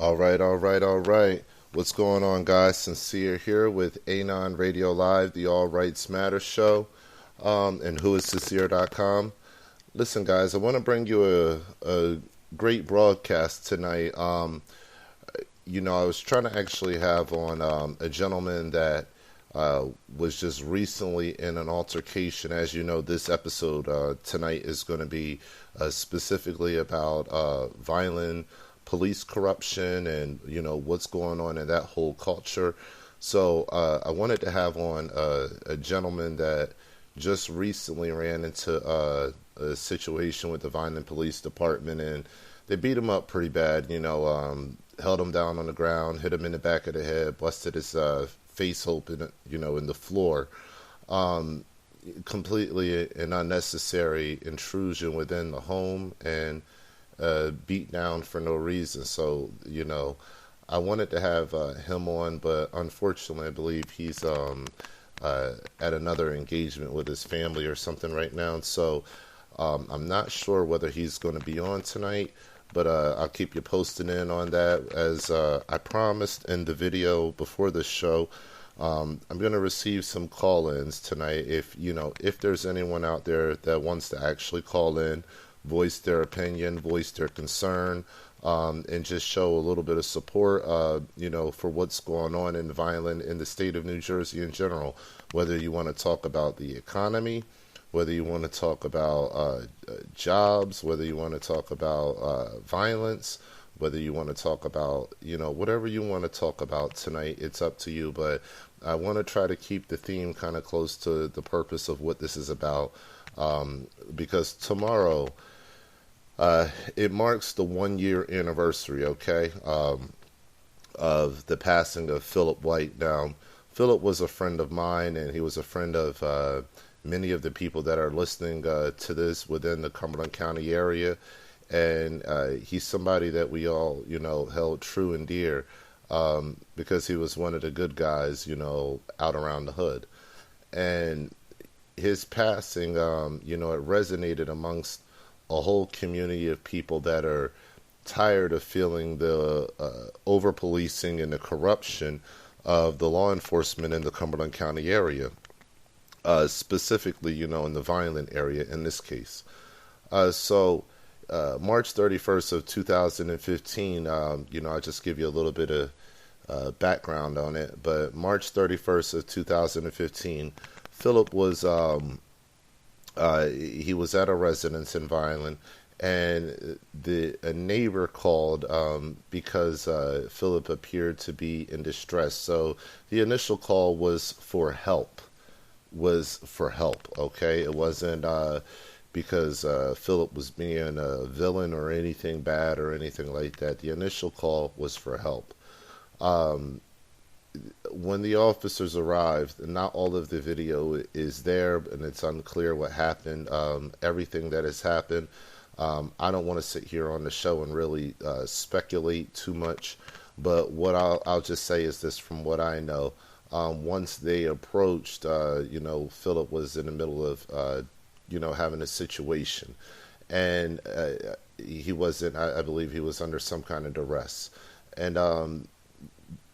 All right, all right, all right. What's going on, guys? Sincere here with Anon Radio Live, the All Rights Matter show, and whoissincere.com. Listen, guys, I want to bring you a great broadcast tonight. I was trying to actually have on a gentleman that was just recently in an altercation. As you know, this episode tonight is going to be specifically about violent police corruption and what's going on in that whole culture. So I wanted to have on a gentleman that just recently ran into a situation with the Vineland Police Department, and they beat him up pretty bad. Held him down on the ground, hit him in the back of the head, busted his face open, in the floor. Completely an unnecessary intrusion within the home and beat down for no reason. So, I wanted to have him on, but unfortunately, I believe he's at another engagement with his family or something right now. And so I'm not sure whether he's going to be on tonight, but I'll keep you posted in on that. As I promised in the video before the show, I'm going to receive some call-ins tonight. If there's anyone out there that wants to actually call in, voice their opinion, voice their concern, and just show a little bit of support, for what's going on in Vineland, in the state of New Jersey in general. Whether you want to talk about the economy, whether you want to talk about jobs, whether you want to talk about violence, whether you want to talk about, whatever you want to talk about tonight, it's up to you. But I want to try to keep the theme kind of close to the purpose of what this is about, because tomorrow it marks the 1 year anniversary, okay, of the passing of Phillip White. Now, Phillip was a friend of mine, and he was a friend of many of the people that are listening to this within the Cumberland County area. And he's somebody that we all, held true and dear, because he was one of the good guys, out around the hood. And his passing, it resonated amongst a whole community of people that are tired of feeling the over-policing and the corruption of the law enforcement in the Cumberland County area, specifically, in the Vineland area in this case. So March 31st of 2015, I'll just give you a little bit of background on it, but March 31st of 2015, Phillip was he was at a residence in Vineland, and a neighbor called because Phillip appeared to be in distress. So the initial call was for help. Okay, it wasn't because Phillip was being a villain or anything bad or anything like that. The initial call was for help. When the officers arrived, not all of the video is there, and it's unclear what happened. Everything that has happened, I don't want to sit here on the show and really speculate too much, but what I'll just say is this from what I know. Once they approached, Phillip was in the middle of, having a situation, and he wasn't, I believe he was under some kind of duress. And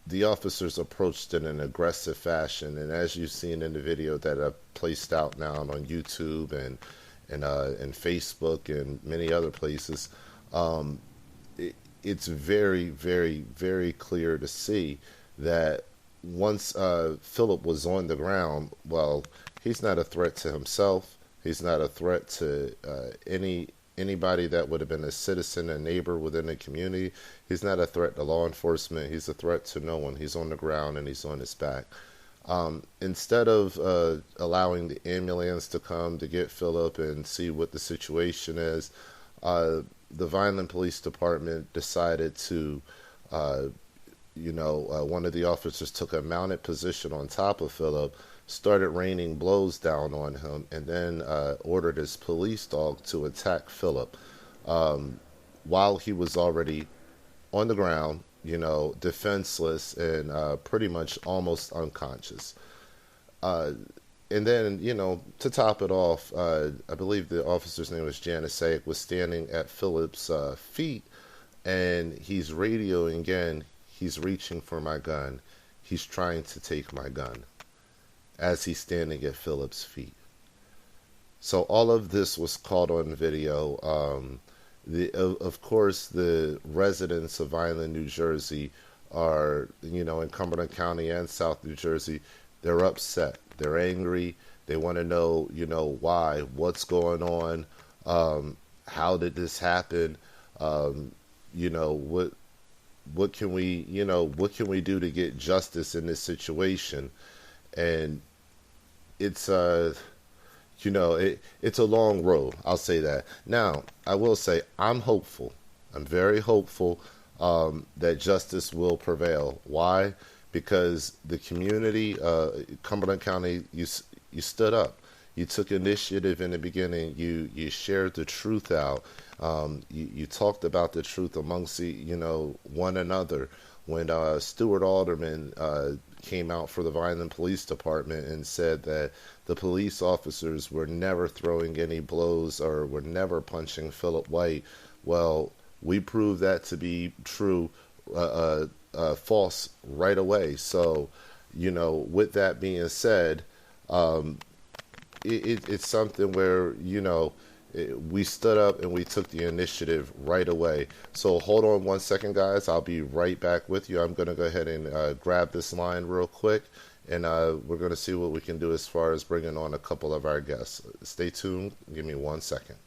the officers approached in an aggressive fashion, and as you've seen in the video that I've placed out now on YouTube and Facebook and many other places, it's very, very, very clear to see that once Phillip was on the ground, well, he's not a threat to himself. He's not a threat to anybody that would have been a citizen, a neighbor within the community. He's not a threat to law enforcement. He's a threat to no one. He's on the ground and he's on his back. Instead of allowing the ambulance to come to get Phillip and see what the situation is, the Vineland Police Department decided to, one of the officers took a mounted position on top of Phillip, started raining blows down on him, and then ordered his police dog to attack Phillip while he was already on the ground, defenseless and pretty much almost unconscious. And then, to top it off, I believe the officer's name was Janice Saik, was standing at Phillip's feet and he's radioing again. He's reaching for my gun. He's trying to take my gun as he's standing at Philip's feet. So all of this was caught on video. Of course, the residents of Vineland, New Jersey, are, in Cumberland County and South New Jersey, they're upset. They're angry. They want to know, why, what's going on, how did this happen, um, what can we, what can we do to get justice in this situation? And it's it's a long road. I'll say that. Now, I will say I'm hopeful. I'm very hopeful that justice will prevail. Why? Because the community, Cumberland County, you stood up. You took initiative in the beginning. You shared the truth out. You talked about the truth amongst one another. When Stuart Alderman came out for the Vineland Police Department and said that the police officers were never throwing any blows or were never punching Phillip White, well, we proved that to be true, false right away. So, with that being said, um, it's something where we stood up and we took the initiative right away. So hold on one second, guys. I'll be right back with you. I'm going to go ahead and grab this line real quick, and we're going to see what we can do as far as bringing on a couple of our guests. Stay tuned. Give me 1 second.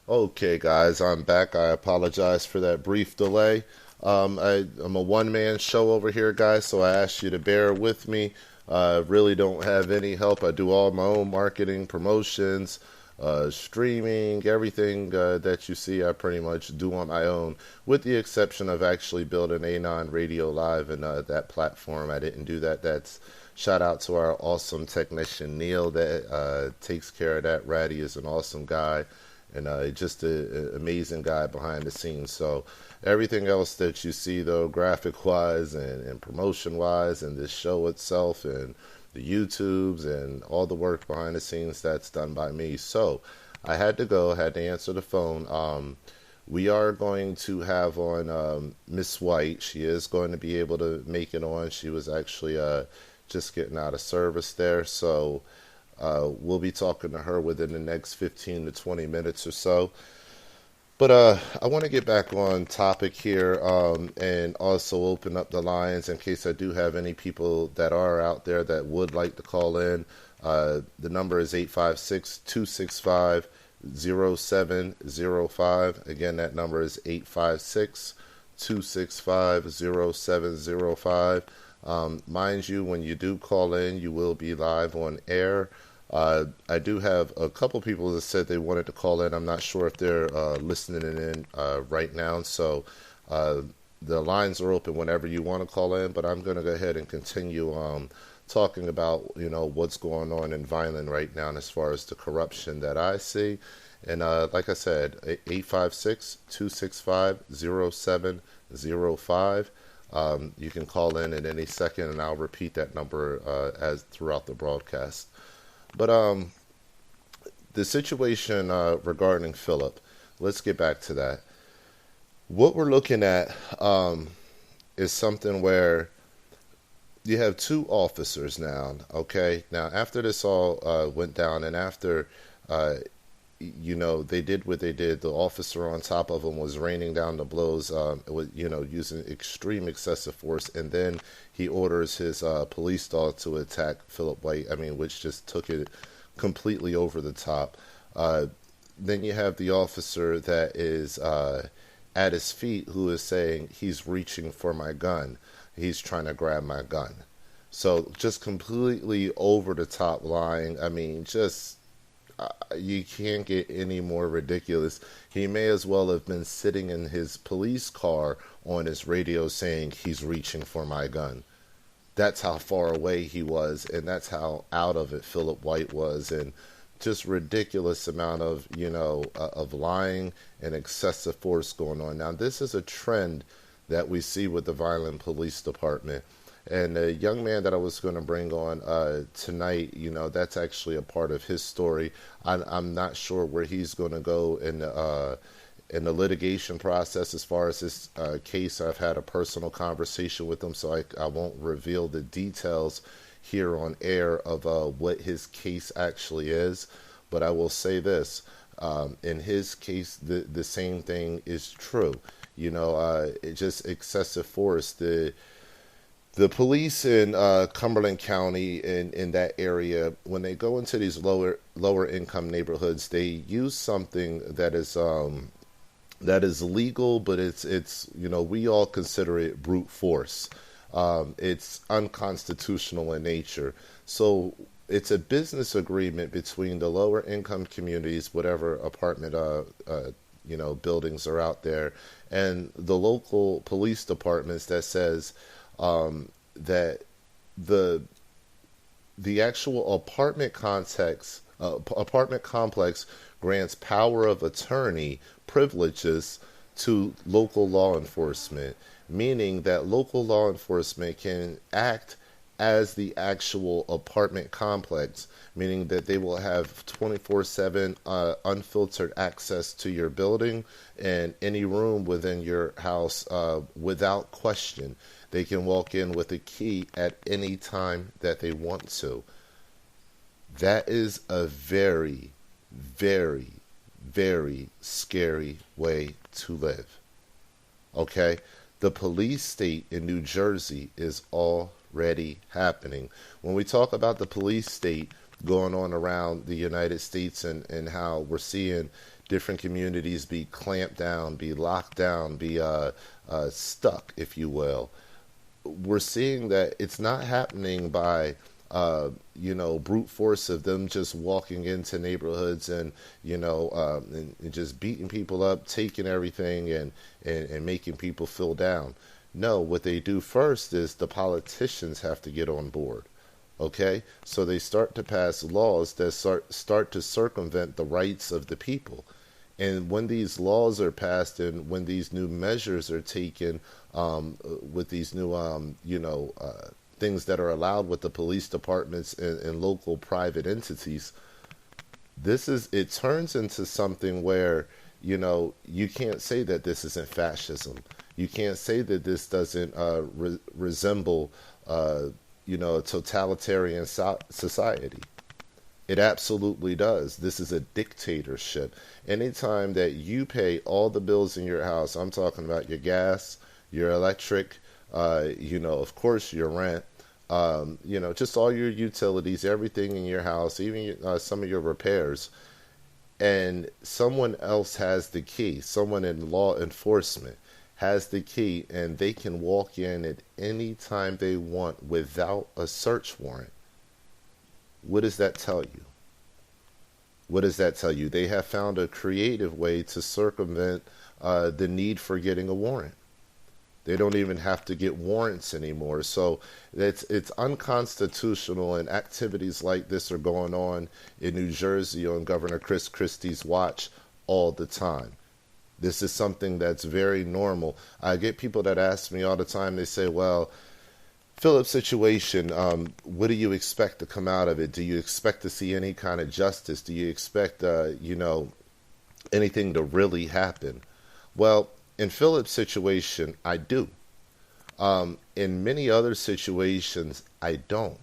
Okay, guys, I'm back. I apologize for that brief delay. I'm a one-man show over here, guys, so I ask you to bear with me. I really don't have any help. I do all my own marketing, promotions, streaming, everything that you see, I pretty much do on my own, with the exception of actually building Anon Radio Live and that platform. I didn't do that. That's shout out to our awesome technician Neil that takes care of that. Ratty is an awesome guy, and just an amazing guy behind the scenes. So everything else that you see, though, graphic wise and promotion wise, and this show itself, and the YouTubes and all the work behind the scenes, that's done by me. So I had to go, had to answer the phone. We are going to have on Miss White. She is going to be able to make it on. She was actually just getting out of service there. So we'll be talking to her within the next 15 to 20 minutes or so. But I want to get back on topic here and also open up the lines in case I do have any people that are out there that would like to call in. The number is 856-265-0705. Again, that number is 856-265-0705. Mind you, when you do call in, you will be live on air. I do have a couple people that said they wanted to call in. I'm not sure if they're listening in right now. So the lines are open whenever you want to call in. But I'm going to go ahead and continue talking about, what's going on in Vineland right now as far as the corruption that I see. And like I said, 856-265-0705. You can call in at any second, and I'll repeat that number as throughout the broadcast. But the situation regarding Phillip, let's get back to that. What we're looking at is something where you have two officers now, okay? Now, after this all went down and after, they did what they did, the officer on top of him was raining down the blows, using extreme excessive force, and then he orders his police dog to attack Phillip White, which just took it completely over the top. Then you have the officer that is at his feet who is saying he's reaching for my gun. He's trying to grab my gun. So just completely over the top lying. You can't get any more ridiculous. He may as well have been sitting in his police car on his radio saying he's reaching for my gun. That's how far away he was, and that's how out of it Phillip White was, and just ridiculous amount of, of lying and excessive force going on. Now, this is a trend that we see with the Vineland Police Department. And the young man that I was going to bring on tonight, that's actually a part of his story. I'm not sure where he's going to go in the litigation process as far as this case. I've had a personal conversation with him, so I won't reveal the details here on air of what his case actually is. But I will say this. In his case, the same thing is true. It's just excessive force. The police in Cumberland County in that area, when they go into these lower income neighborhoods, they use something that is legal, but it's we all consider it brute force. It's unconstitutional in nature. So it's a business agreement between the lower income communities, whatever apartment buildings are out there, and the local police departments that says that the actual apartment complex grants power of attorney privileges to local law enforcement, meaning that local law enforcement can act as the actual apartment complex, meaning that they will have 24/7 unfiltered access to your building and any room within your house without question. They can walk in with a key at any time that they want to. That is a very, very, very scary way to live. Okay? The police state in New Jersey is already happening. When we talk about the police state going on around the United States and how we're seeing different communities be clamped down, be locked down, be stuck, if you will, we're seeing that it's not happening by brute force of them just walking into neighborhoods and just beating people up, taking everything and making people feel down. No, what they do first is the politicians have to get on board. Okay, so they start to pass laws that start to circumvent the rights of the people. And when these laws are passed and when these new measures are taken, with these new, things that are allowed with the police departments and local private entities, it turns into something where, you can't say that this isn't fascism. You can't say that this doesn't resemble, a totalitarian society. It absolutely does. This is a dictatorship. Anytime that you pay all the bills in your house, I'm talking about your gas, your electric, of course, your rent, just all your utilities, everything in your house, even some of your repairs, and someone else has the key, someone in law enforcement has the key, and they can walk in at any time they want without a search warrant. What does that tell you? What does that tell you? They have found a creative way to circumvent the need for getting a warrant. They don't even have to get warrants anymore. So it's unconstitutional, and activities like this are going on in New Jersey on Governor Chris Christie's watch all the time. This is something that's very normal. I get people that ask me all the time, they say, well, Phillip's situation, what do you expect to come out of it? Do you expect to see any kind of justice? Do you expect, anything to really happen? Well, in Phillip's situation, I do. In many other situations, I don't.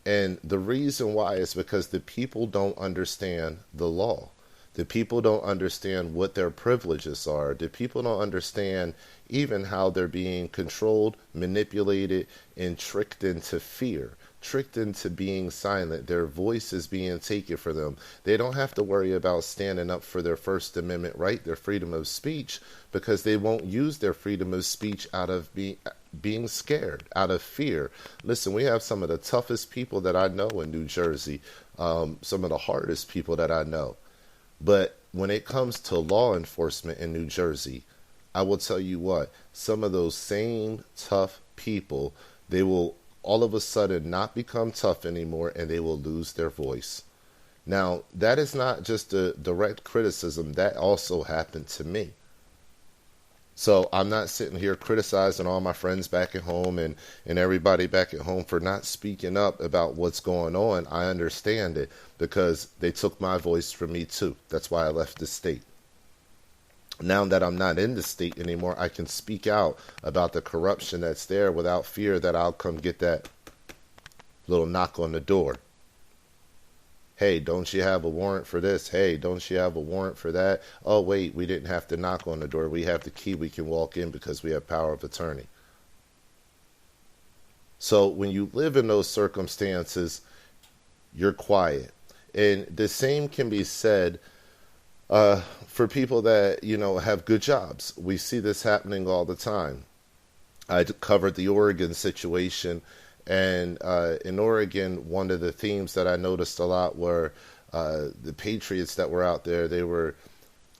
And the reason why is because the people don't understand the law. The people don't understand what their privileges are. The people don't understand even how they're being controlled, manipulated, and tricked into fear, tricked into being silent. Their voice is being taken from them. They don't have to worry about standing up for their First Amendment right, their freedom of speech, because they won't use their freedom of speech out of being scared, out of fear. Listen, we have some of the toughest people that I know in New Jersey, some of the hardest people that I know. But when it comes to law enforcement in New Jersey, I will tell you what, some of those same tough people, they will all of a sudden not become tough anymore, and they will lose their voice. Now, that is not just a direct criticism. That also happened to me. So I'm not sitting here criticizing all my friends back at home and everybody back at home for not speaking up about what's going on. I understand it because they took my voice from me too. That's why I left the state. Now that I'm not in the state anymore, I can speak out about the corruption that's there without fear that I'll come get that little knock on the door. Hey, don't you have a warrant for this? Hey, don't you have a warrant for that? Oh, wait, we didn't have to knock on the door. We have the key. We can walk in because we have power of attorney. So when you live in those circumstances, you're quiet. And the same can be said for people that, have good jobs. We see this happening all the time. I covered the Oregon situation. And in Oregon, one of the themes that I noticed a lot were the patriots that were out there. They were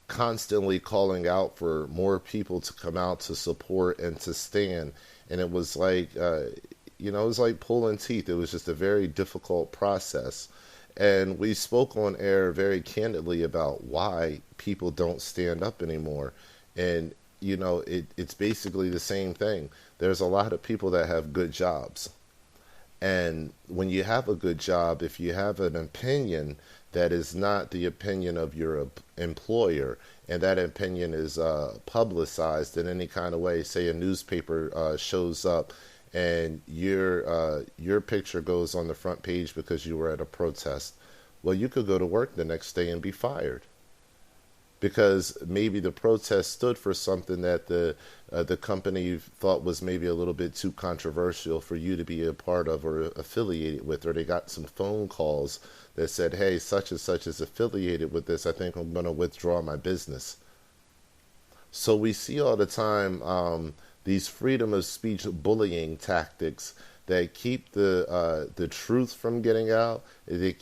constantly calling out for more people to come out to support and to stand. And it was like, it was like pulling teeth. It was just a very difficult process. And we spoke on air very candidly about why people don't stand up anymore. And, it's basically the same thing. There's a lot of people that have good jobs. And when you have a good job, if you have an opinion that is not the opinion of your employer, and that opinion is publicized in any kind of way, say a newspaper shows up and your picture goes on the front page because you were at a protest, well, you could go to work the next day and be fired. Because maybe the protest stood for something that the company thought was maybe a little bit too controversial for you to be a part of or affiliated with, or they got some phone calls that said, hey, such and such is affiliated with this. I think I'm going to withdraw my business. So we see all the time these freedom of speech bullying tactics that keep the truth from getting out. They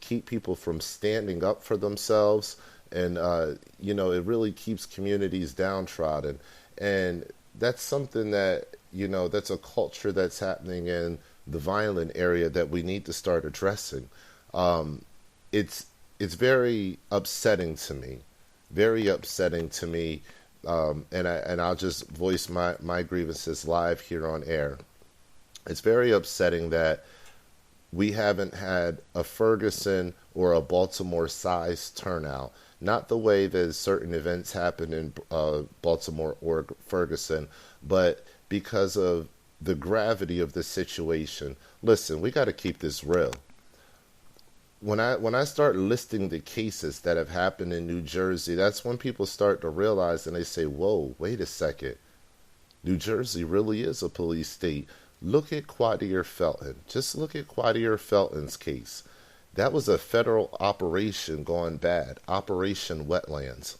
keep people from standing up for themselves. And, it really keeps communities downtrodden. And that's something that, that's a culture that's happening in the Vineland area that we need to start addressing. It's very upsetting to me very upsetting to me. And I'll just voice my grievances live here on air. It's very upsetting that we haven't had a Ferguson or a Baltimore size turnout. Not the way that certain events happen in Baltimore or Ferguson, but because of the gravity of the situation. Listen, we got to keep this real. When I start listing the cases that have happened in New Jersey, that's when people start to realize and they say, "Whoa, wait a second. New Jersey really is a police state." Look at Quadir Felton. Just look at Quadir Felton's case. That was a federal operation gone bad, Operation Wetlands.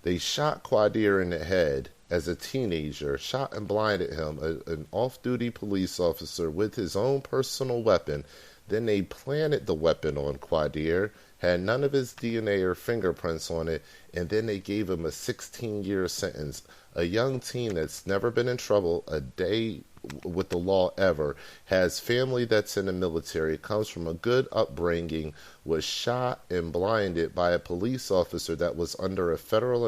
They shot Quadir in the head as a teenager, shot and blinded him, an off-duty police officer with his own personal weapon. Then they planted the weapon on Quadir, had none of his DNA or fingerprints on it, and then they gave him a 16-year sentence. A young teen that's never been in trouble a day with the law ever, has family that's in the military, comes from a good upbringing, was shot and blinded by a police officer that was under a federal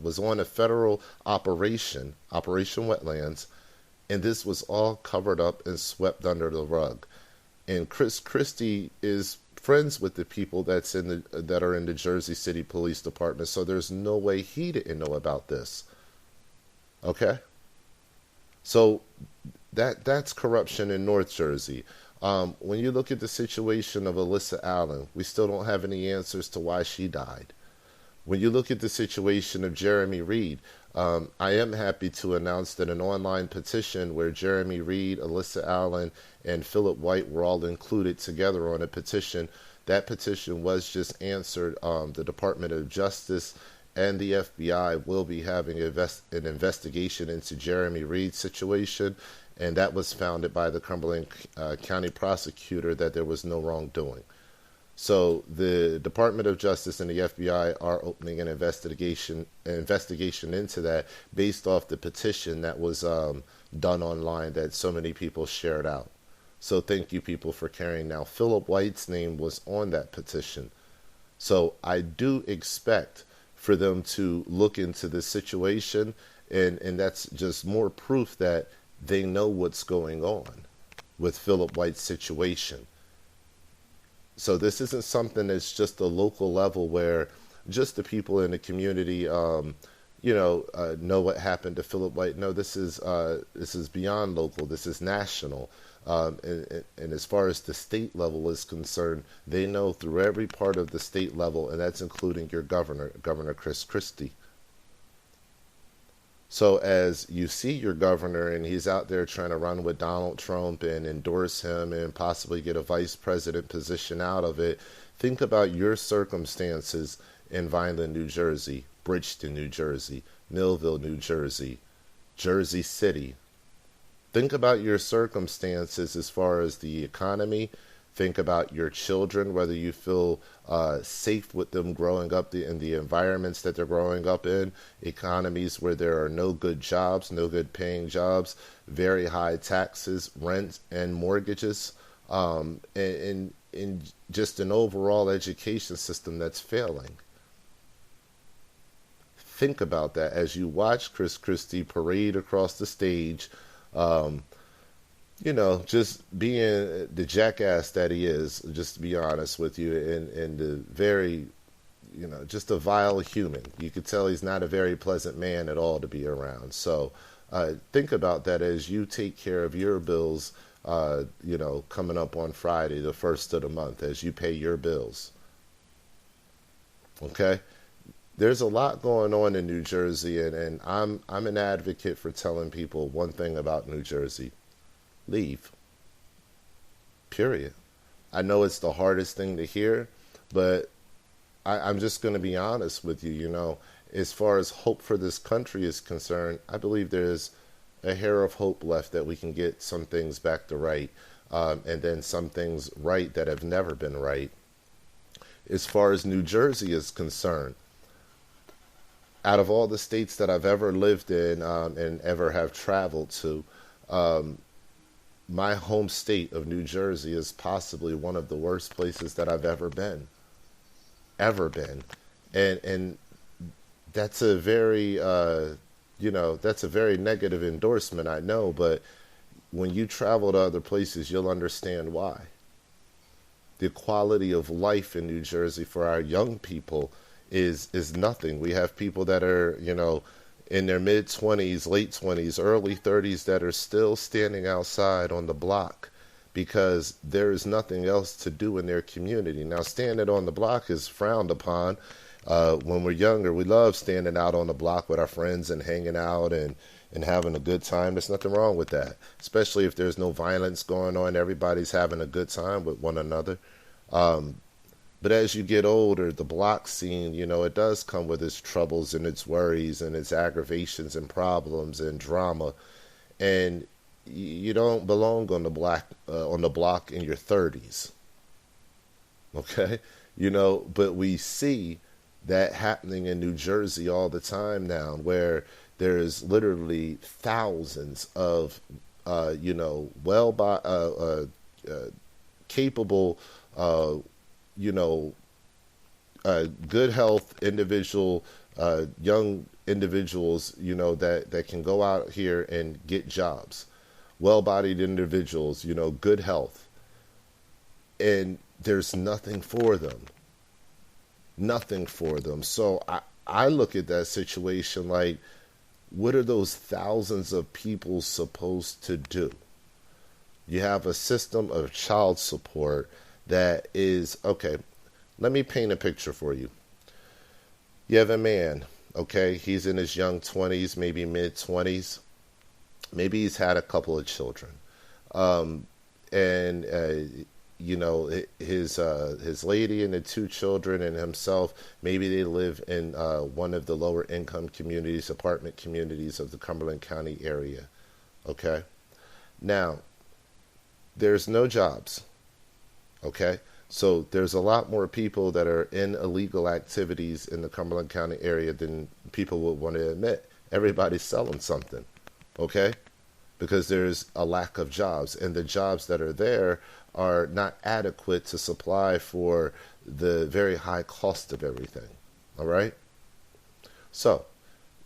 was on a federal operation, Operation Wetlands, and this was all covered up and swept under the rug. And Chris Christie is friends with the people that are in the Jersey City Police Department, so there's no way he didn't know about this. Okay? So that's corruption in North Jersey. When you look at the situation of Alyssa Allen, we still don't have any answers to why she died. When you look at the situation of Jeremy Reed, I am happy to announce that an online petition where Jeremy Reed, Alyssa Allen, and Phillip White were all included together on a petition. That petition was just answered. The Department of Justice and the FBI will be having an investigation into Jeremy Reed's situation, and that was founded by the Cumberland County Prosecutor that there was no wrongdoing. So the Department of Justice and the FBI are opening an investigation into that based off the petition that was done online that so many people shared out. So thank you, people, for carrying. Now, Phillip White's name was on that petition. So I do expect for them to look into this situation, and that's just more proof that they know what's going on with Phillip White's situation. So this isn't something that's just a local level where just the people in the community, know what happened to Phillip White. No, this is beyond local. This is national. And as far as the state level is concerned, they know through every part of the state level, and that's including your Governor Chris Christie. So as you see your governor and he's out there trying to run with Donald Trump and endorse him and possibly get a vice president position out of it, think about your circumstances in Vineland, New Jersey, Bridgeton, New Jersey, Millville, New Jersey, Jersey City. Think about your circumstances as far as the economy. Think about your children, whether you feel safe with them growing up in the environments that they're growing up in, economies where there are no good jobs, no good paying jobs, very high taxes, rent, and mortgages, and just an overall education system that's failing. Think about that as you watch Chris Christie parade across the stage, just being the jackass that he is, just to be honest with you, and the very, just a vile human. You could tell he's not a very pleasant man at all to be around. So think about that as you take care of your bills, coming up on Friday, the 1st of the month, as you pay your bills. Okay? There's a lot going on in New Jersey, and I'm an advocate for telling people one thing about New Jersey. Leave. Period. I know it's the hardest thing to hear, but I'm just going to be honest with you. As far as hope for this country is concerned, I believe there's a hair of hope left that we can get some things back to right, and then some things right that have never been right. As far as New Jersey is concerned, out of all the states that I've ever lived in and ever have traveled to, my home state of New Jersey is possibly one of the worst places that I've ever been. And that's a very that's a very negative endorsement, I know, but when you travel to other places, you'll understand why. The quality of life in New Jersey for our young people is nothing. We have people that are, in their mid 20s, late 20s, early 30s that are still standing outside on the block because there is nothing else to do in their community. Now, standing on the block is frowned upon. When we're younger, we love standing out on the block with our friends and hanging out and having a good time. There's nothing wrong with that, especially if there's no violence going on. Everybody's having a good time with one another. But as you get older, the block scene, it does come with its troubles and its worries and its aggravations and problems and drama. And you don't belong on the block in your 30s. Okay? But we see that happening in New Jersey all the time now, where there's literally thousands of, capable, good health individual, young individuals, that can go out here and get jobs. Well-bodied individuals, good health. And there's nothing for them. Nothing for them. So I look at that situation like, what are those thousands of people supposed to do? You have a system of child support that is, okay, let me paint a picture for you. You have a man, okay, he's in his young 20s, maybe mid 20s. Maybe he's had a couple of children. His lady and the two children and himself, maybe they live in one of the lower income communities, apartment communities of the Cumberland County area. Okay? Now, there's no jobs. Okay? So there's a lot more people that are in illegal activities in the Cumberland County area than people would want to admit. Everybody's selling something. Okay? Because there's a lack of jobs, and the jobs that are there are not adequate to supply for the very high cost of everything. All right? So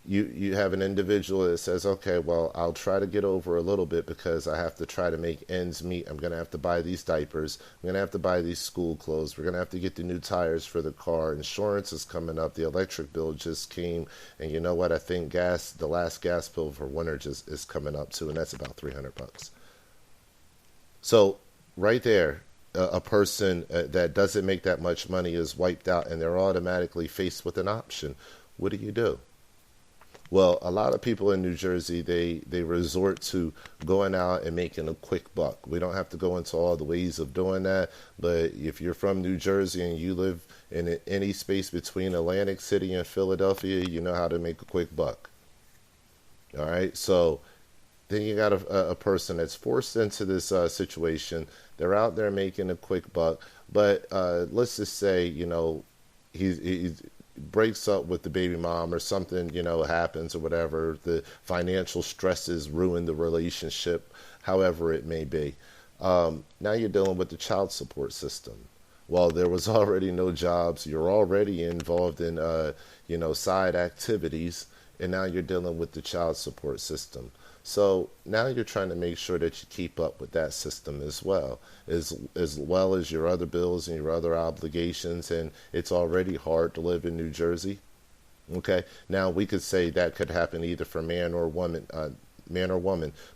you have an individual that says, okay, well, I'll try to get over a little bit because I have to try to make ends meet. I'm going to have to buy these diapers. I'm going to have to buy these school clothes. We're going to have to get the new tires for the car. Insurance is coming up. The electric bill just came. And you know what? I think the last gas bill for winter just is coming up too, and that's about $300. So right there, a person that doesn't make that much money is wiped out, and they're automatically faced with an option. What do you do? Well, a lot of people in New Jersey, they resort to going out and making a quick buck. We don't have to go into all the ways of doing that, but if you're from New Jersey and you live in any space between Atlantic City and Philadelphia, you know how to make a quick buck. All right, so then you got a person that's forced into this situation. They're out there making a quick buck, but let's just say, he's breaks up with the baby mom or something, happens or whatever. The financial stresses ruin the relationship, however it may be. Now you're dealing with the child support system. Well, there was already no jobs. You're already involved in, side activities, and now you're dealing with the child support system. So now you're trying to make sure that you keep up with that system as well as your other bills and your other obligations. And it's already hard to live in New Jersey. Okay. Now we could say that could happen either for man or woman,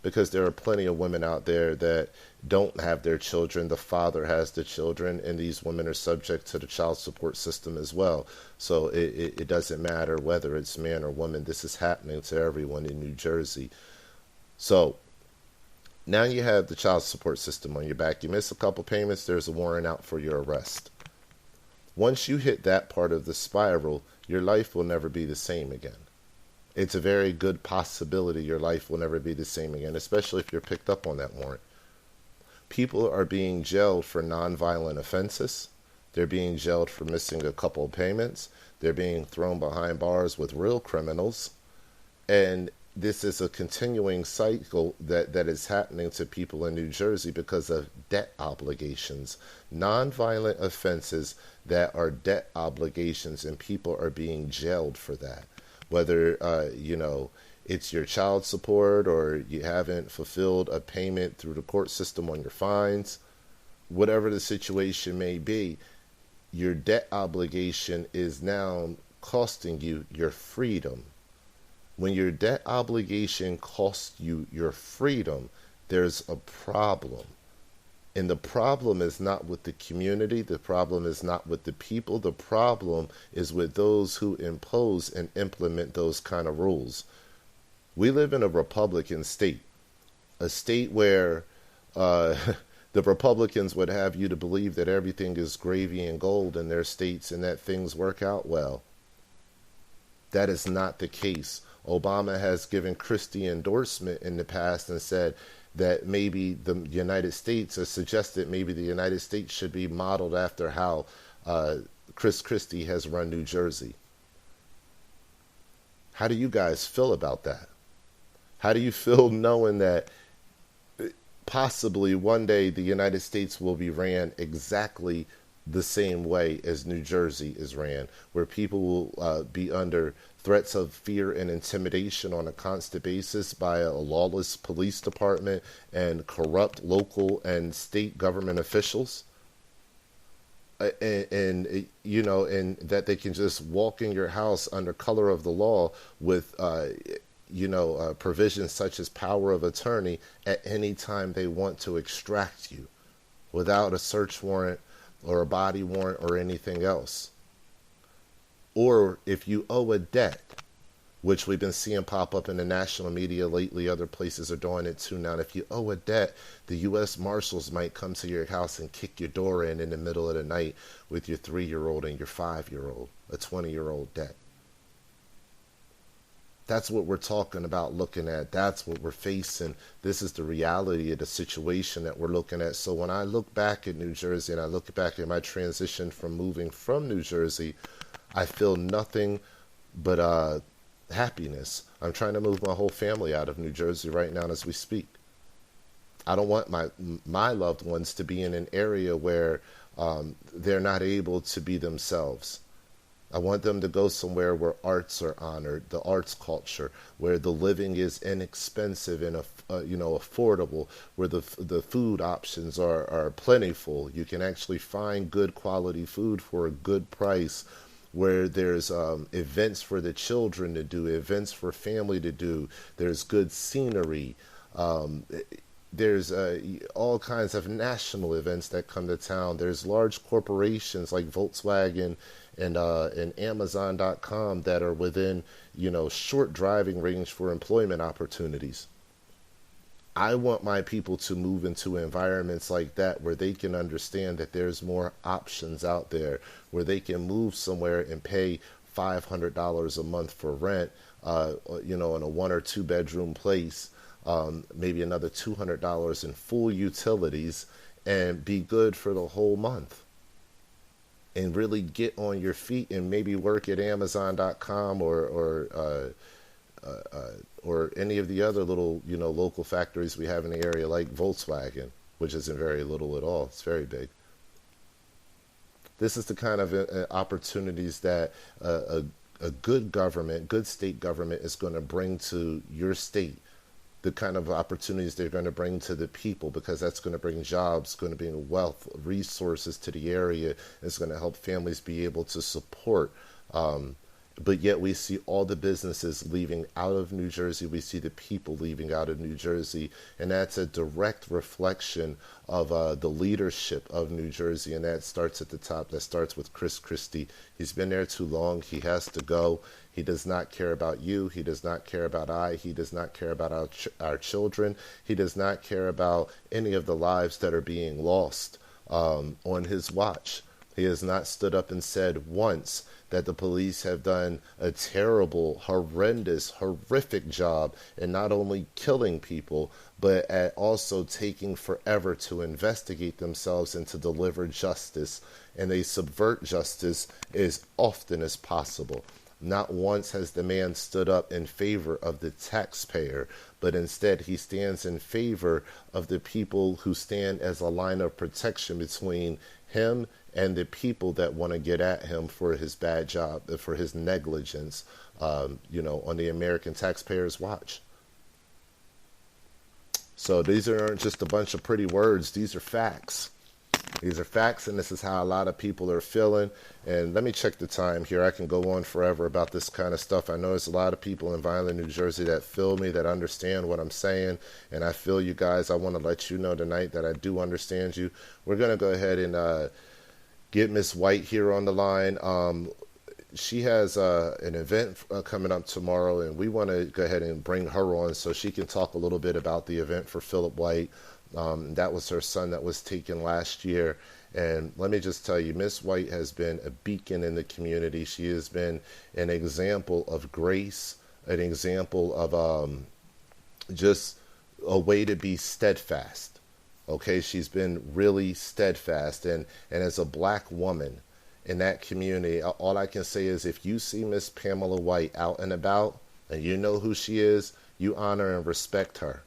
because there are plenty of women out there that don't have their children. The father has the children, and these women are subject to the child support system as well. So it doesn't matter whether it's man or woman. This is happening to everyone in New Jersey. So now you have the child support system on your back. You miss a couple payments, there's a warrant out for your arrest. Once you hit that part of the spiral, your life will never be the same again. It's a very good possibility your life will never be the same again, especially if you're picked up on that warrant. People are being jailed for nonviolent offenses. They're being jailed for missing a couple of payments. They're being thrown behind bars with real criminals. And this is a continuing cycle that is happening to people in New Jersey because of debt obligations, nonviolent offenses that are debt obligations, and people are being jailed for that. Whether, it's your child support or you haven't fulfilled a payment through the court system on your fines, whatever the situation may be, your debt obligation is now costing you your freedom. When your debt obligation costs you your freedom, there's a problem. And the problem is not with the community. The problem is not with the people. The problem is with those who impose and implement those kind of rules. We live in a Republican state, a state where the Republicans would have you to believe that everything is gravy and gold in their states and that things work out well. That is not the case. Obama has given Christie endorsement in the past and said that maybe the United States, or suggested maybe the United States should be modeled after how Chris Christie has run New Jersey. How do you guys feel about that? How do you feel knowing that possibly one day the United States will be ran exactly the same way as New Jersey is ran, where people will be under threats of fear and intimidation on a constant basis by a lawless police department and corrupt local and state government officials? And that they can just walk in your house under color of the law with provisions such as power of attorney at any time they want to extract you without a search warrant or a body warrant or anything else. Or if you owe a debt, which we've been seeing pop up in the national media lately, other places are doing it too now. If you owe a debt, the U.S. Marshals might come to your house and kick your door in the middle of the night with your 3-year-old and your 5-year-old, a 20-year-old debt. That's what we're talking about, looking at. That's what we're facing. This is the reality of the situation that we're looking at. So when I look back at New Jersey and I look back at my transition from moving from New Jersey, I feel nothing but happiness. I'm trying to move my whole family out of New Jersey right now as we speak. I don't want my loved ones to be in an area where they're not able to be themselves. I want them to go somewhere where arts are honored, the arts culture, where the living is inexpensive and affordable, where the food options are plentiful. You can actually find good quality food for a good price, where there's events for the children to do, events for family to do. There's good scenery. There's all kinds of national events that come to town. There's large corporations like Volkswagen and Amazon.com that are within, short driving range for employment opportunities. I want my people to move into environments like that where they can understand that there's more options out there, where they can move somewhere and pay $500 a month for rent, in a 1 or 2 bedroom place, maybe another $200 in full utilities, and be good for the whole month. And really get on your feet and maybe work at Amazon.com or any of the other little, local factories we have in the area, like Volkswagen, which isn't very little at all. It's very big. This is the kind of opportunities that a good government, good state government is going to bring to your state. The kind of opportunities they're going to bring to the people, because that's going to bring jobs, going to bring wealth, resources to the area. It's going to help families be able to support. But yet we see all the businesses leaving out of New Jersey. We see the people leaving out of New Jersey. And that's a direct reflection of the leadership of New Jersey. And that starts at the top. That starts with Chris Christie. He's been there too long. He has to go. He does not care about you. He does not care about He does not care about our children. He does not care about any of the lives that are being lost on his watch. He has not stood up and said once that the police have done a terrible, horrendous, horrific job in not only killing people, but at also taking forever to investigate themselves and to deliver justice. And they subvert justice as often as possible. Not once has the man stood up in favor of the taxpayer, but instead he stands in favor of the people who stand as a line of protection between him and the people that want to get at him for his bad job, for his negligence, on the American taxpayers' watch. So these aren't just a bunch of pretty words. These are facts. These are facts, and this is how a lot of people are feeling. And let me check the time here. I can go on forever about this kind of stuff. I know there's a lot of people in Vineland, New Jersey that feel me, that understand what I'm saying, and I feel you guys. I want to let you know tonight that I do understand you. We're going to go ahead and get Miss White here on the line. She has an event coming up tomorrow, and we want to go ahead and bring her on so she can talk a little bit about the event for Phillip White. That was her son that was taken last year. And let me just tell you, Miss White has been a beacon in the community. She has been an example of grace, an example of just a way to be steadfast. Okay, she's been really steadfast. And as a black woman in that community, all I can say is if you see Miss Pamela White out and about and you know who she is, you honor and respect her.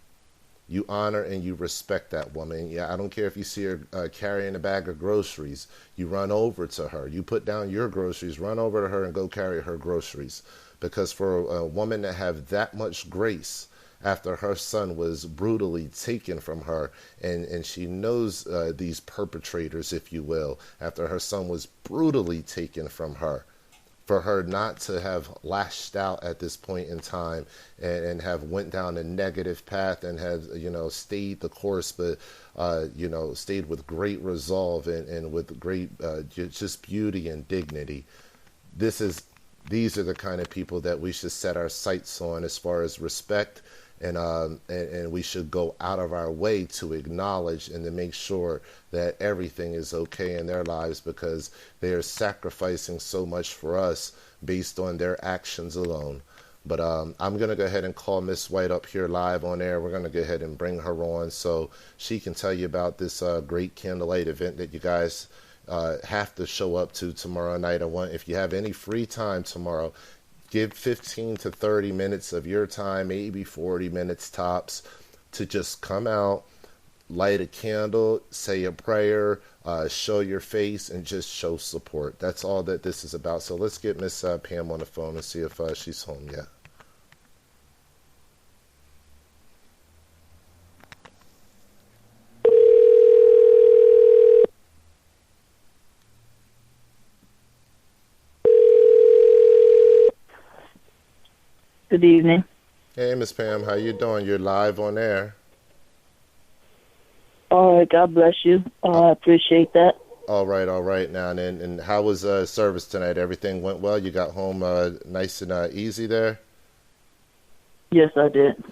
You honor and you respect that woman. Yeah, I don't care if you see her carrying a bag of groceries. You run over to her. You put down your groceries, run over to her and go carry her groceries. Because for a woman to have that much grace after her son was brutally taken from her, and she knows these perpetrators, if you will, after her son was brutally taken from her, for her not to have lashed out at this point in time and have went down a negative path and have, stayed the course, but, stayed with great resolve and with great just beauty and dignity. These are the kind of people that we should set our sights on as far as respect. And we should go out of our way to acknowledge and to make sure that everything is okay in their lives, because they are sacrificing so much for us based on their actions alone. But I'm going to go ahead and call Miss White up here live on air. We're going to go ahead and bring her on so she can tell you about this great candlelight event that you guys have to show up to tomorrow night. If you have any free time tomorrow, give 15 to 30 minutes of your time, maybe 40 minutes tops, to just come out, light a candle, say a prayer, show your face, and just show support. That's all that this is about. So let's get Miss Pam on the phone and see if she's home yet. Good evening. Hey, Miss Pam, how you doing? You're live on air. All right, God bless you. I appreciate that. All right now. And how was service tonight? Everything went well? You got home nice and easy there? Yes, I did.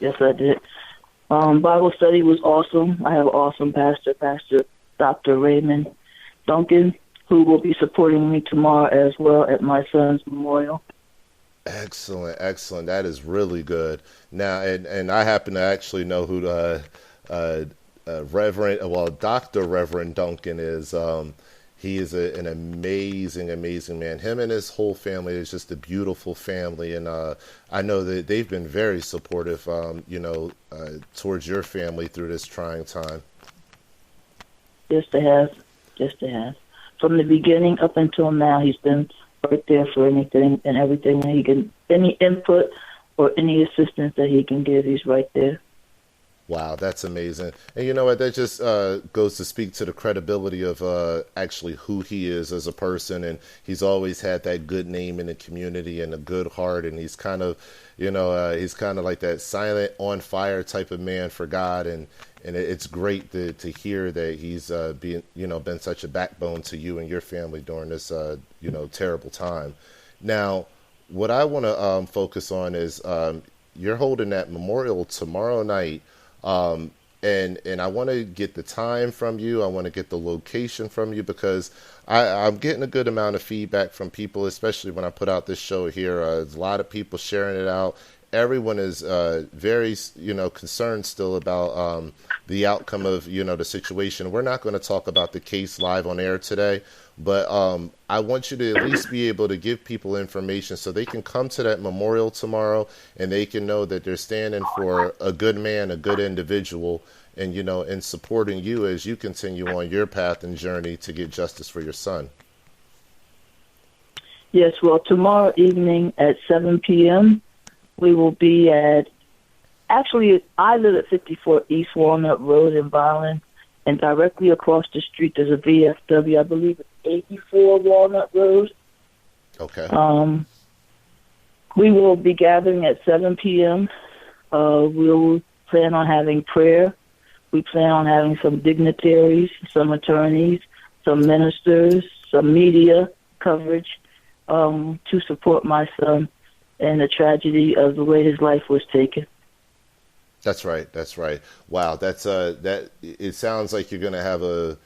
Bible study was awesome. I have an awesome pastor, Pastor Dr. Raymond Duncan, who will be supporting me tomorrow as well at my son's memorial. Excellent. That is really good. Now, and I happen to actually know who Dr. Reverend Duncan is. He is an amazing man. Him and his whole family is just a beautiful family, and I know that they've been very supportive, towards your family through this trying time. Yes, they have. From the beginning up until now, he's been right there for anything and everything that he can, any input or any assistance that he can give, he's right there. Wow, that's amazing. And you know what, that just goes to speak to the credibility of actually who he is as a person. And he's always had that good name in the community and a good heart. And he's kind of, he's kind of like that silent, on fire type of man for God. And it's great to hear that he's been such a backbone to you and your family during this, terrible time. Now, what I want to focus on is you're holding that memorial tomorrow night. And I want to get the time from you. I want to get the location from you, because I'm getting a good amount of feedback from people, especially when I put out this show here. There's a lot of people sharing it out. everyone is very, concerned still about the outcome of, the situation. We're not going to talk about the case live on air today, but I want you to at least be able to give people information so they can come to that memorial tomorrow and they can know that they're standing for a good man, a good individual, and, and supporting you as you continue on your path and journey to get justice for your son. Yes, well, tomorrow evening at 7 p.m., we will be actually, I live at 54 East Walnut Road in Vineland, and directly across the street there's a VFW. I believe it's 84 Walnut Road. Okay. We will be gathering at 7 p.m. We'll plan on having prayer. We plan on having some dignitaries, some attorneys, some ministers, some media coverage to support my son and the tragedy of the way his life was taken. That's right. That's right. Wow. That's that. It sounds like you're going to have a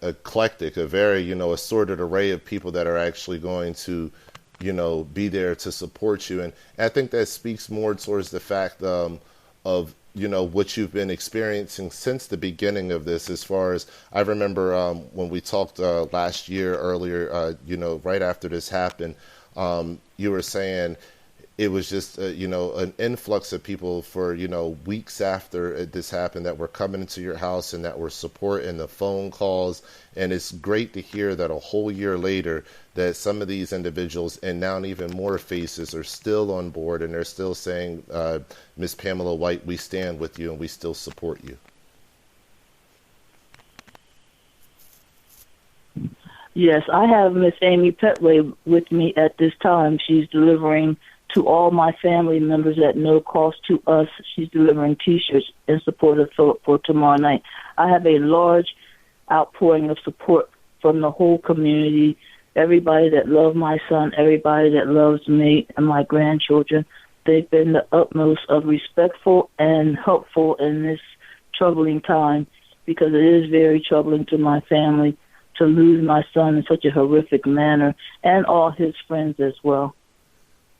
eclectic, a very assorted array of people that are actually going to be there to support you, and I think that speaks more towards the fact of what you've been experiencing since the beginning of this. As far as I remember, when we talked last year earlier, right after this happened, you were saying it was just, an influx of people for, weeks after this happened that were coming into your house and that were supporting the phone calls. And it's great to hear that a whole year later that some of these individuals, and now even more faces, are still on board and they're still saying, Miss Pamela White, we stand with you and we still support you. Yes, I have Miss Amy Petway with me at this time. She's delivering to all my family members at no cost to us. She's delivering T-shirts in support of Phillip for tomorrow night. I have a large outpouring of support from the whole community, everybody that loves my son, everybody that loves me and my grandchildren. They've been the utmost of respectful and helpful in this troubling time, because it is very troubling to my family to lose my son in such a horrific manner, and all his friends as well.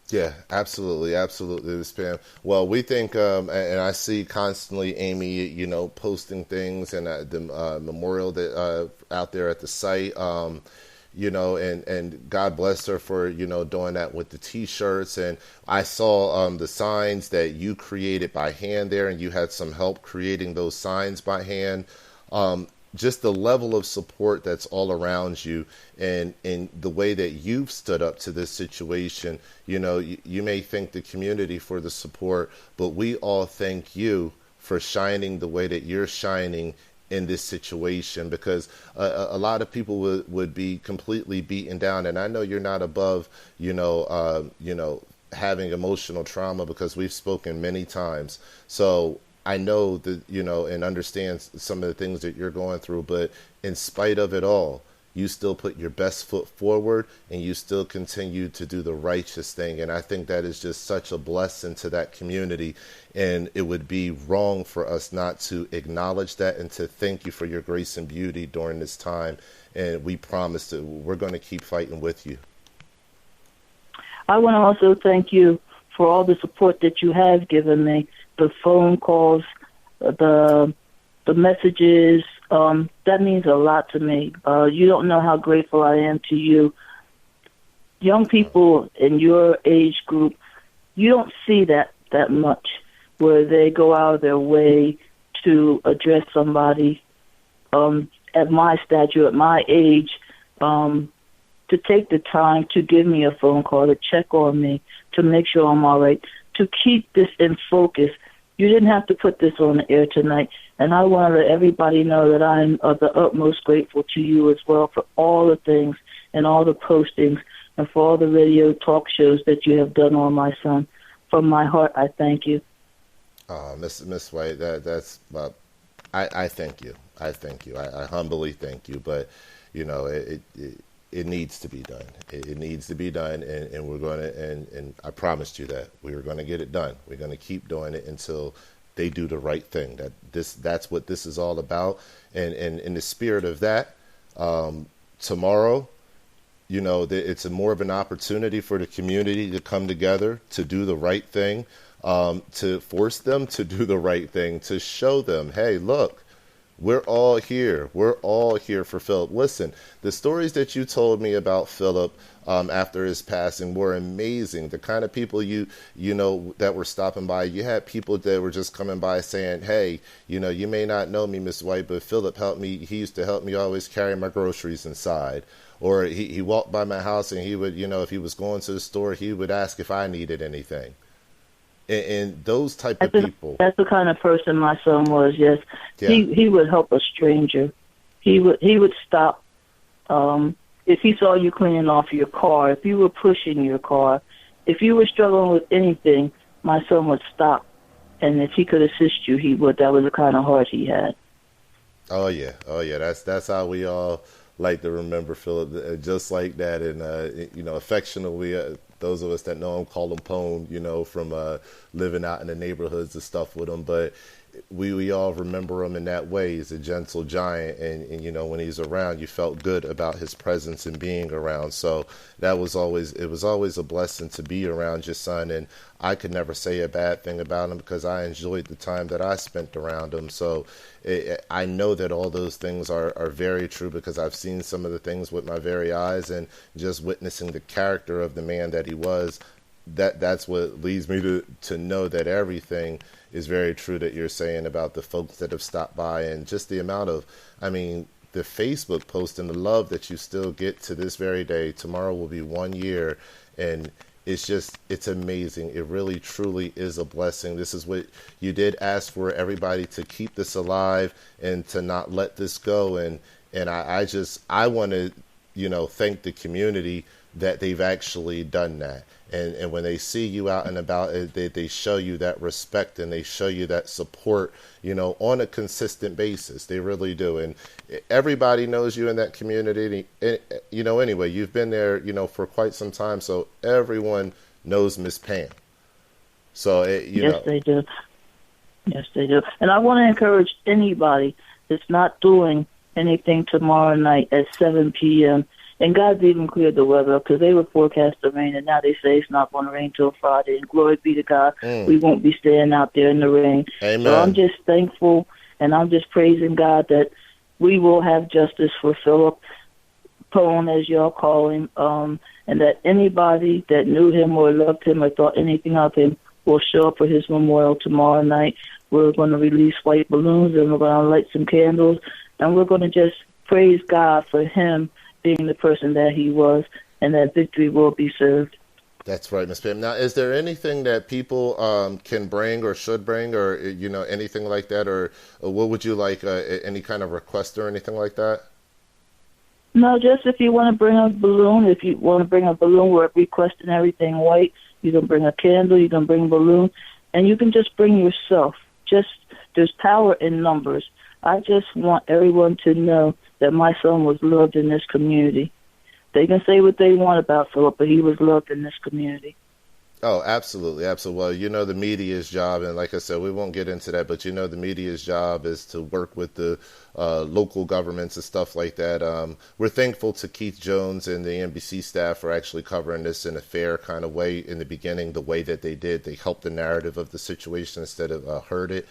Yeah, absolutely. Absolutely, Ms. Pam. Well, we think, and I see constantly Amy, posting things and the memorial that out there at the site, and God bless her for, doing that with the T-shirts. And I saw the signs that you created by hand there, and you had some help creating those signs by hand. Just the level of support that's all around you, and the way that you've stood up to this situation. You may thank the community for the support, but we all thank you for shining the way that you're shining in this situation, because a lot of people would be completely beaten down. And I know you're not above, having emotional trauma, because we've spoken many times. So I know that, and understand some of the things that you're going through, but in spite of it all, you still put your best foot forward and you still continue to do the righteous thing. And I think that is just such a blessing to that community. And it would be wrong for us not to acknowledge that and to thank you for your grace and beauty during this time. And we promise that we're going to keep fighting with you. I want to also thank you for all the support that you have given me, the phone calls, the messages. That means a lot to me. You don't know how grateful I am to you. Young people in your age group, you don't see that much, where they go out of their way to address somebody at my stature, at my age, to take the time to give me a phone call, to check on me, to make sure I'm all right, to keep this in focus. You didn't have to put this on the air tonight, and I want to let everybody know that I'm of the utmost grateful to you as well for all the things and all the postings and for all the radio talk shows that you have done on my son. From my heart, I thank you. Miss White, I thank you. I thank you. I humbly thank you. But it needs to be done. It needs to be done, and we're going to, and I promised you that we were going to get it done. We're going to keep doing it until they do the right thing. That's what this is all about. And in the spirit of that, tomorrow, It's more of an opportunity for the community to come together to do the right thing, to force them to do the right thing, to show them, hey, look, we're all here. We're all here for Philip. Listen, the stories that you told me about Philip after his passing were amazing. The kind of people that were stopping by. You had people that were just coming by saying, hey, you may not know me, Miss White, but Philip helped me. He used to help me always carry my groceries inside. Or he walked by my house and he would, if he was going to the store, he would ask if I needed anything. And those type of people. That's the kind of person my son was. Yes, yeah. He would help a stranger. He would stop if he saw you cleaning off your car, if you were pushing your car, if you were struggling with anything. My son would stop, and if he could assist you, he would. That was the kind of heart he had. Oh yeah. That's how we all like to remember Philip, just like that. And affectionately. Those of us that know him call him Pone, from living out in the neighborhoods and stuff with him. But we all remember him in that way. He's a gentle giant. And when he's around, you felt good about his presence and being around. So it was always a blessing to be around your son. And I could never say a bad thing about him because I enjoyed the time that I spent around him. So I know that all those things are very true because I've seen some of the things with my very eyes, and just witnessing the character of the man that he was. That's what leads me to know that everything is very true that you're saying about the folks that have stopped by, and just the amount of, the Facebook post and the love that you still get to this very day. Tomorrow will be 1 year, and it's amazing. It really, truly is a blessing. This is what you did ask for, everybody to keep this alive and to not let this go. And I want to, thank the community that they've actually done that. And when they see you out and about, they show you that respect and they show you that support, on a consistent basis. They really do. And everybody knows you in that community. Anyway, you've been there, for quite some time. So everyone knows Miss Pam. So, Yes, they do. Yes, they do. And I want to encourage anybody that's not doing anything tomorrow night at 7 p.m. And God's even cleared the weather because they were forecast to rain, and now they say it's not going to rain till Friday. And glory be to God, we won't be staying out there in the rain. Amen. So I'm just thankful, and I'm just praising God that we will have justice for Philip Pone, as y'all call him, and that anybody that knew him or loved him or thought anything of him will show up for his memorial tomorrow night. We're going to release white balloons, and we're going to light some candles, and we're going to just praise God for him being the person that he was, and that victory will be served. That's right, Ms. Pam. Now, is there anything that people can bring or should bring, or anything like that, or what would you like? Any kind of request or anything like that? No, just if you want to bring a balloon, if you want to bring a balloon, we're requesting everything white. You can bring a candle, you can bring a balloon, and you can just bring yourself. There's power in numbers. I just want everyone to know that my son was loved in this community. They can say what they want about Philip, but he was loved in this community. Oh, absolutely, absolutely. Well, the media's job, and like I said, we won't get into that, but the media's job is to work with the local governments and stuff like that. We're thankful to Keith Jones and the NBC staff for actually covering this in a fair kind of way in the beginning, the way that they did. They helped the narrative of the situation instead of hurt it.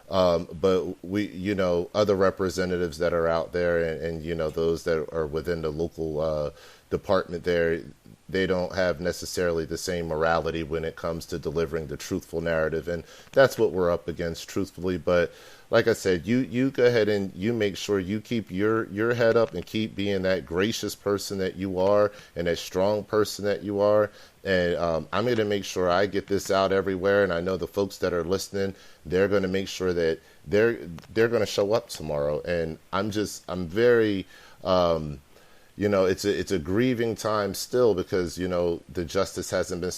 But we, other representatives that are out there and those that are within the local department there, they don't have necessarily the same morality when it comes to delivering the truthful narrative. And that's what we're up against, truthfully. But like I said, you go ahead and you make sure you keep your head up and keep being that gracious person that you are and that strong person that you are. And I'm going to make sure I get this out everywhere. And I know the folks that are listening, they're going to make sure that they're going to show up tomorrow. And I'm very, it's a grieving time still because, the justice hasn't been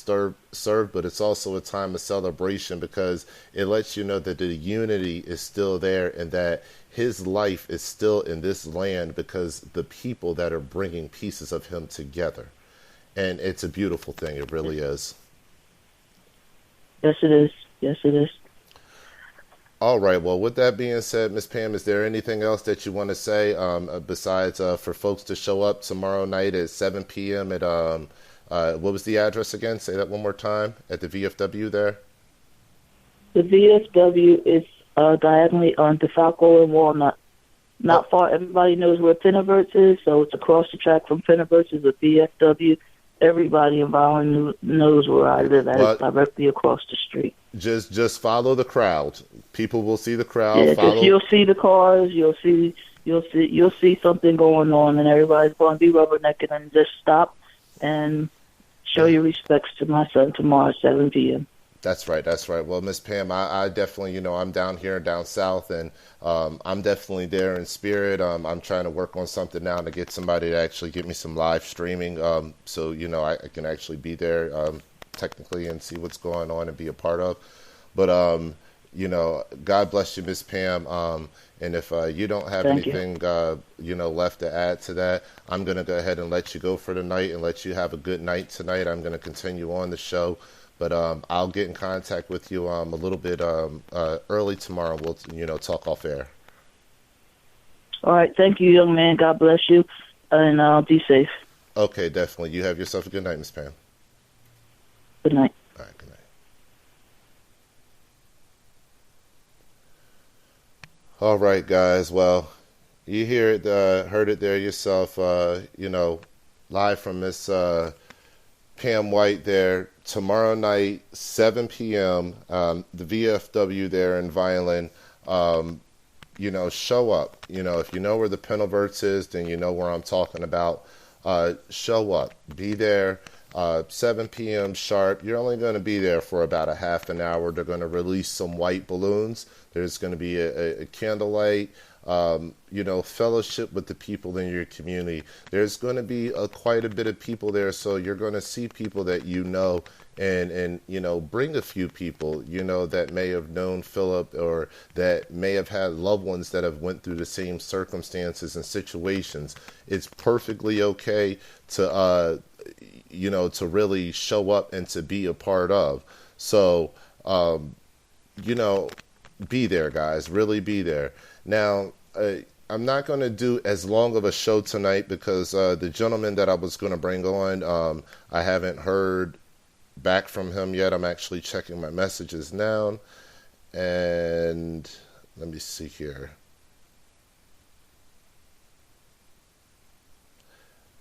served, but it's also a time of celebration because it lets you know that the unity is still there and that his life is still in this land because the people that are bringing pieces of him together. And it's a beautiful thing. It really is. Yes, it is. Yes, it is. All right. Well, with that being said, Miss Pam, is there anything else that you want to say besides for folks to show up tomorrow night at 7 p.m. at what was the address again? Say that one more time. At the VFW there. The VFW is diagonally on DeFalco and Walnut. Not far. Everybody knows where Penniverts is, so it's across the track from Penniverts is the VFW. Everybody in Vineland knows where I live at. It's directly across the street. Just follow the crowd. People will see the crowd. Yeah, because you'll see the cars. You'll see something going on, and everybody's going to be rubbernecking, and just stop and show your respects to my son tomorrow at 7 p.m. That's right. That's right. Well, Miss Pam, I definitely, I'm down here down south, and I'm definitely there in spirit. I'm trying to work on something now to get somebody to actually get me some live streaming, so I can actually be there technically and see what's going on and be a part of. But God bless you, Miss Pam. And if you don't have anything left to add to that, I'm going to go ahead and let you go for the night and let you have a good night tonight. I'm going to continue on the show. But I'll get in contact with you a little bit early tomorrow. We'll talk off air. All right. Thank you, young man. God bless you, and be safe. Okay, definitely. You have yourself a good night, Miss Pam. Good night. All right, good night. All right, guys. Well, you heard it there yourself. Live from Miss Pam White there. Tomorrow night, 7 p.m., the VFW there in Vineland, show up. If you know where the Penniverts is, then you know where I'm talking about. Show up. Be there, 7 p.m. sharp. You're only going to be there for about a half an hour. They're going to release some white balloons. There's going to be a candlelight. Fellowship with the people in your community. There's going to be quite a bit of people there, so you're going to see people that and bring a few people, that may have known Phillip or that may have had loved ones that have went through the same circumstances and situations. It's perfectly okay to, to really show up and to be a part of. So, be there, guys. Really be there. Now, I'm not going to do as long of a show tonight because the gentleman that I was going to bring on, I haven't heard back from him yet. I'm actually checking my messages now. And let me see here.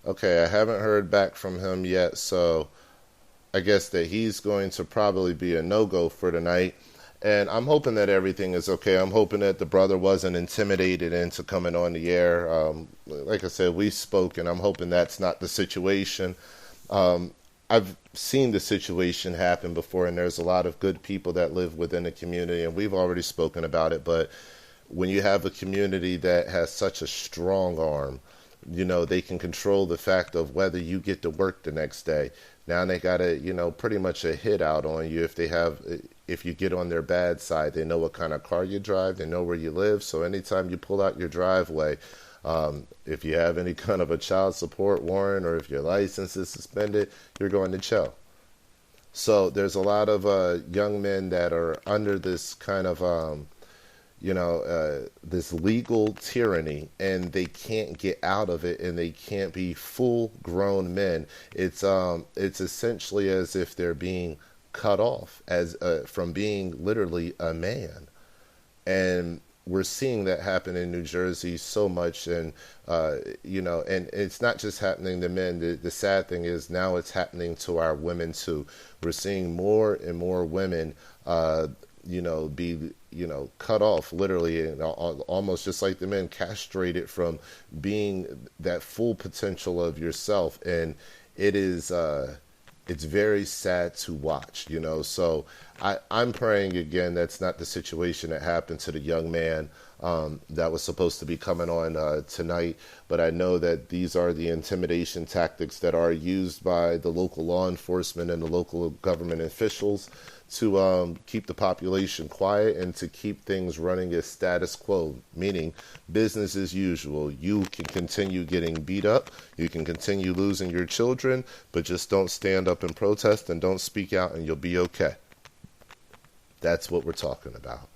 Okay, I haven't heard back from him yet, so I guess that he's going to probably be a no-go for tonight. And I'm hoping that everything is okay. I'm hoping that the brother wasn't intimidated into coming on the air. Like I said, we spoke, and I'm hoping that's not the situation. I've seen the situation happen before, and there's a lot of good people that live within the community, and we've already spoken about it. But when you have a community that has such a strong arm, they can control the fact of whether you get to work the next day. Now they got pretty much a hit out on you if you get on their bad side. They know what kind of car you drive. They know where you live. So anytime you pull out your driveway, if you have any kind of a child support warrant or if your license is suspended, you're going to jail. So there's a lot of young men that are under this kind of, this legal tyranny, and they can't get out of it, and they can't be full-grown men. It's essentially as if they're being cut off from being literally a man, and we're seeing that happen in New Jersey so much, and and it's not just happening to men. The sad thing is now it's happening to our women too. We're seeing more and more women, be cut off literally, and almost just like the men, castrated from being that full potential of yourself, and it is. It's very sad to watch, so I'm praying again that's not the situation that happened to the young man that was supposed to be coming on tonight. But I know that these are the intimidation tactics that are used by the local law enforcement and the local government officials to keep the population quiet and to keep things running as status quo, meaning business as usual. You can continue getting beat up, you can continue losing your children, but just don't stand up and protest and don't speak out and you'll be okay. That's what we're talking about.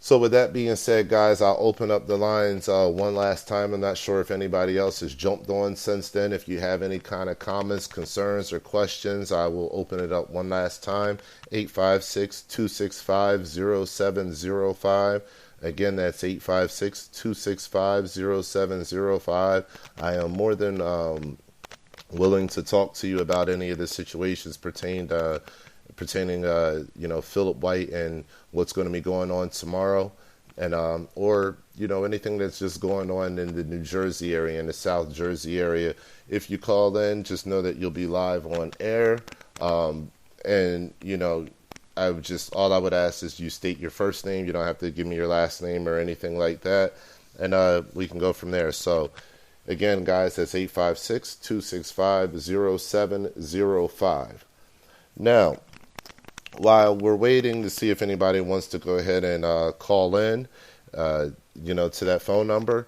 So with that being said, guys, I'll open up the lines one last time. I'm not sure if anybody else has jumped on since then. If you have any kind of comments, concerns, or questions, I will open it up one last time. 856-265-0705. Again, that's 856-265-0705. I am more than willing to talk to you about any of the situations pertaining, Phillip White and what's going to be going on tomorrow, and or anything that's just going on in the New Jersey area, in the South Jersey area. If you call in, just know that you'll be live on air, and all I would ask is you state your first name. You don't have to give me your last name or anything like that, and we can go from there. So again, guys, that's 856-265-0705. Now, while we're waiting to see if anybody wants to go ahead and call in, to that phone number,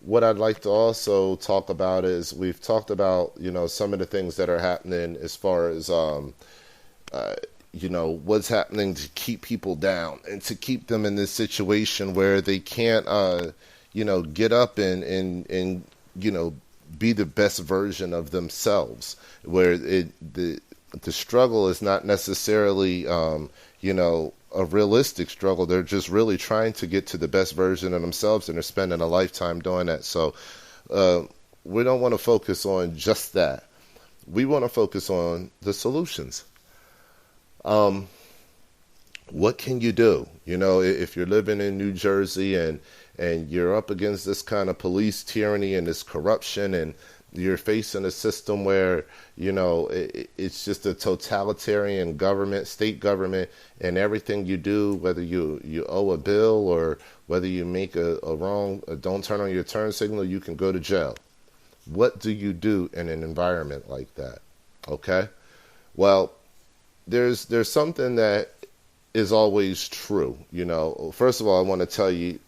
what I'd like to also talk about is we've talked about, some of the things that are happening as far as, what's happening to keep people down and to keep them in this situation where they can't, get up and be the best version of themselves, where the struggle is not necessarily, a realistic struggle. They're just really trying to get to the best version of themselves, and they're spending a lifetime doing that. So we don't want to focus on just that. We want to focus on the solutions. What can you do? If you're living in New Jersey and you're up against this kind of police tyranny and this corruption, and you're facing a system where, it's just a totalitarian government, state government, and everything you do, whether you owe a bill or whether you make a don't turn on your turn signal, you can go to jail. What do you do in an environment like that? Okay? Well, there's something that is always true. First of all, I want to tell you,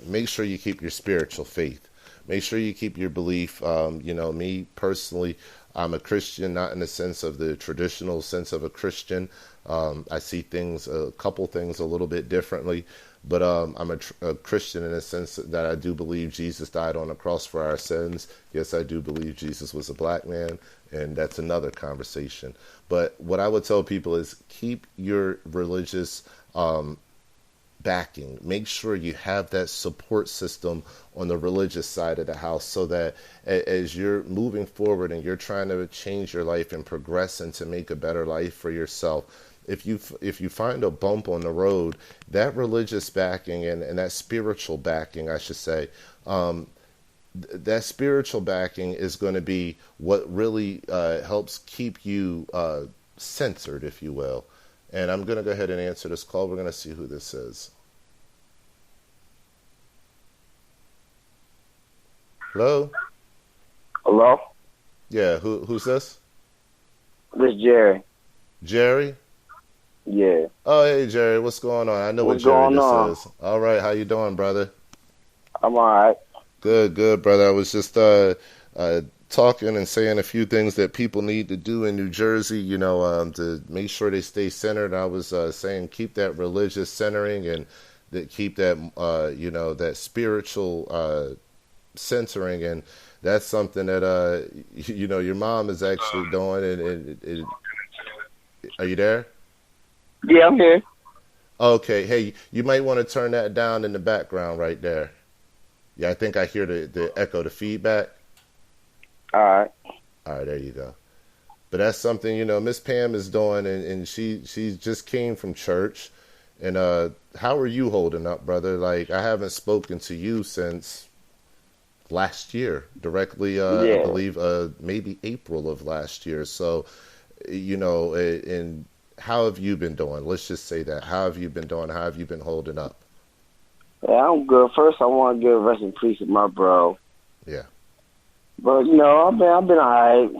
make sure you keep your spiritual faith. Make sure you keep your belief. Me personally, I'm a Christian, not in the sense of the traditional sense of a Christian. I see a couple things a little bit differently, but I'm a Christian in the sense that I do believe Jesus died on the cross for our sins. Yes, I do believe Jesus was a black man, and that's another conversation. But what I would tell people is keep your religious backing. Make sure you have that support system on the religious side of the house, so that as you're moving forward and you're trying to change your life and progress and to make a better life for yourself, if you find a bump on the road, that religious backing and that spiritual backing, I should say, that spiritual backing is going to be what really helps keep you centered, if you will. And I'm going to go ahead and answer this call. We're going to see who this is. Hello? Hello? Yeah, who's this? This is Jerry. Jerry? Yeah. Oh, hey, Jerry. What's going on? I know What's what Jerry going on? this is. All right. How you doing, brother? I'm all right. Good, brother. I was just talking and saying a few things that people need to do in New Jersey, to make sure they stay centered. I was saying keep that religious centering and keep that, that spiritual centering. And that's something that, your mom is actually doing. And are you there? Yeah, I'm here. Okay. Hey, you might want to turn that down in the background right there. Yeah, I think I hear the echo, the feedback. All right. All right, there you go. But that's something, Miss Pam is doing, and she just came from church. And how are you holding up, brother? Like, I haven't spoken to you since last year, directly, I believe, maybe April of last year. So, and how have you been doing? Let's just say that. How have you been doing? How have you been holding up? Yeah, I'm good. First, I want to give rest in peace to my bro. Yeah. But, I've been all right,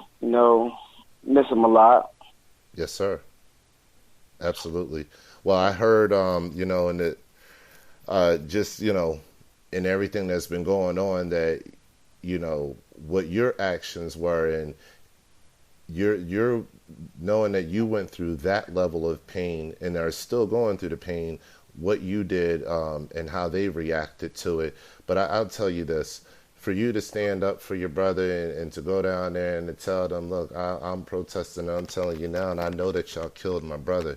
miss him a lot. Yes, sir. Absolutely. Well, I heard, in in everything that's been going on that, what your actions were, and you're knowing that you went through that level of pain and are still going through the pain. what you did and how they reacted to it. But I'll tell you this. For you to stand up for your brother and to go down there and to tell them, look, I'm protesting and I'm telling you now, and I know that y'all killed my brother.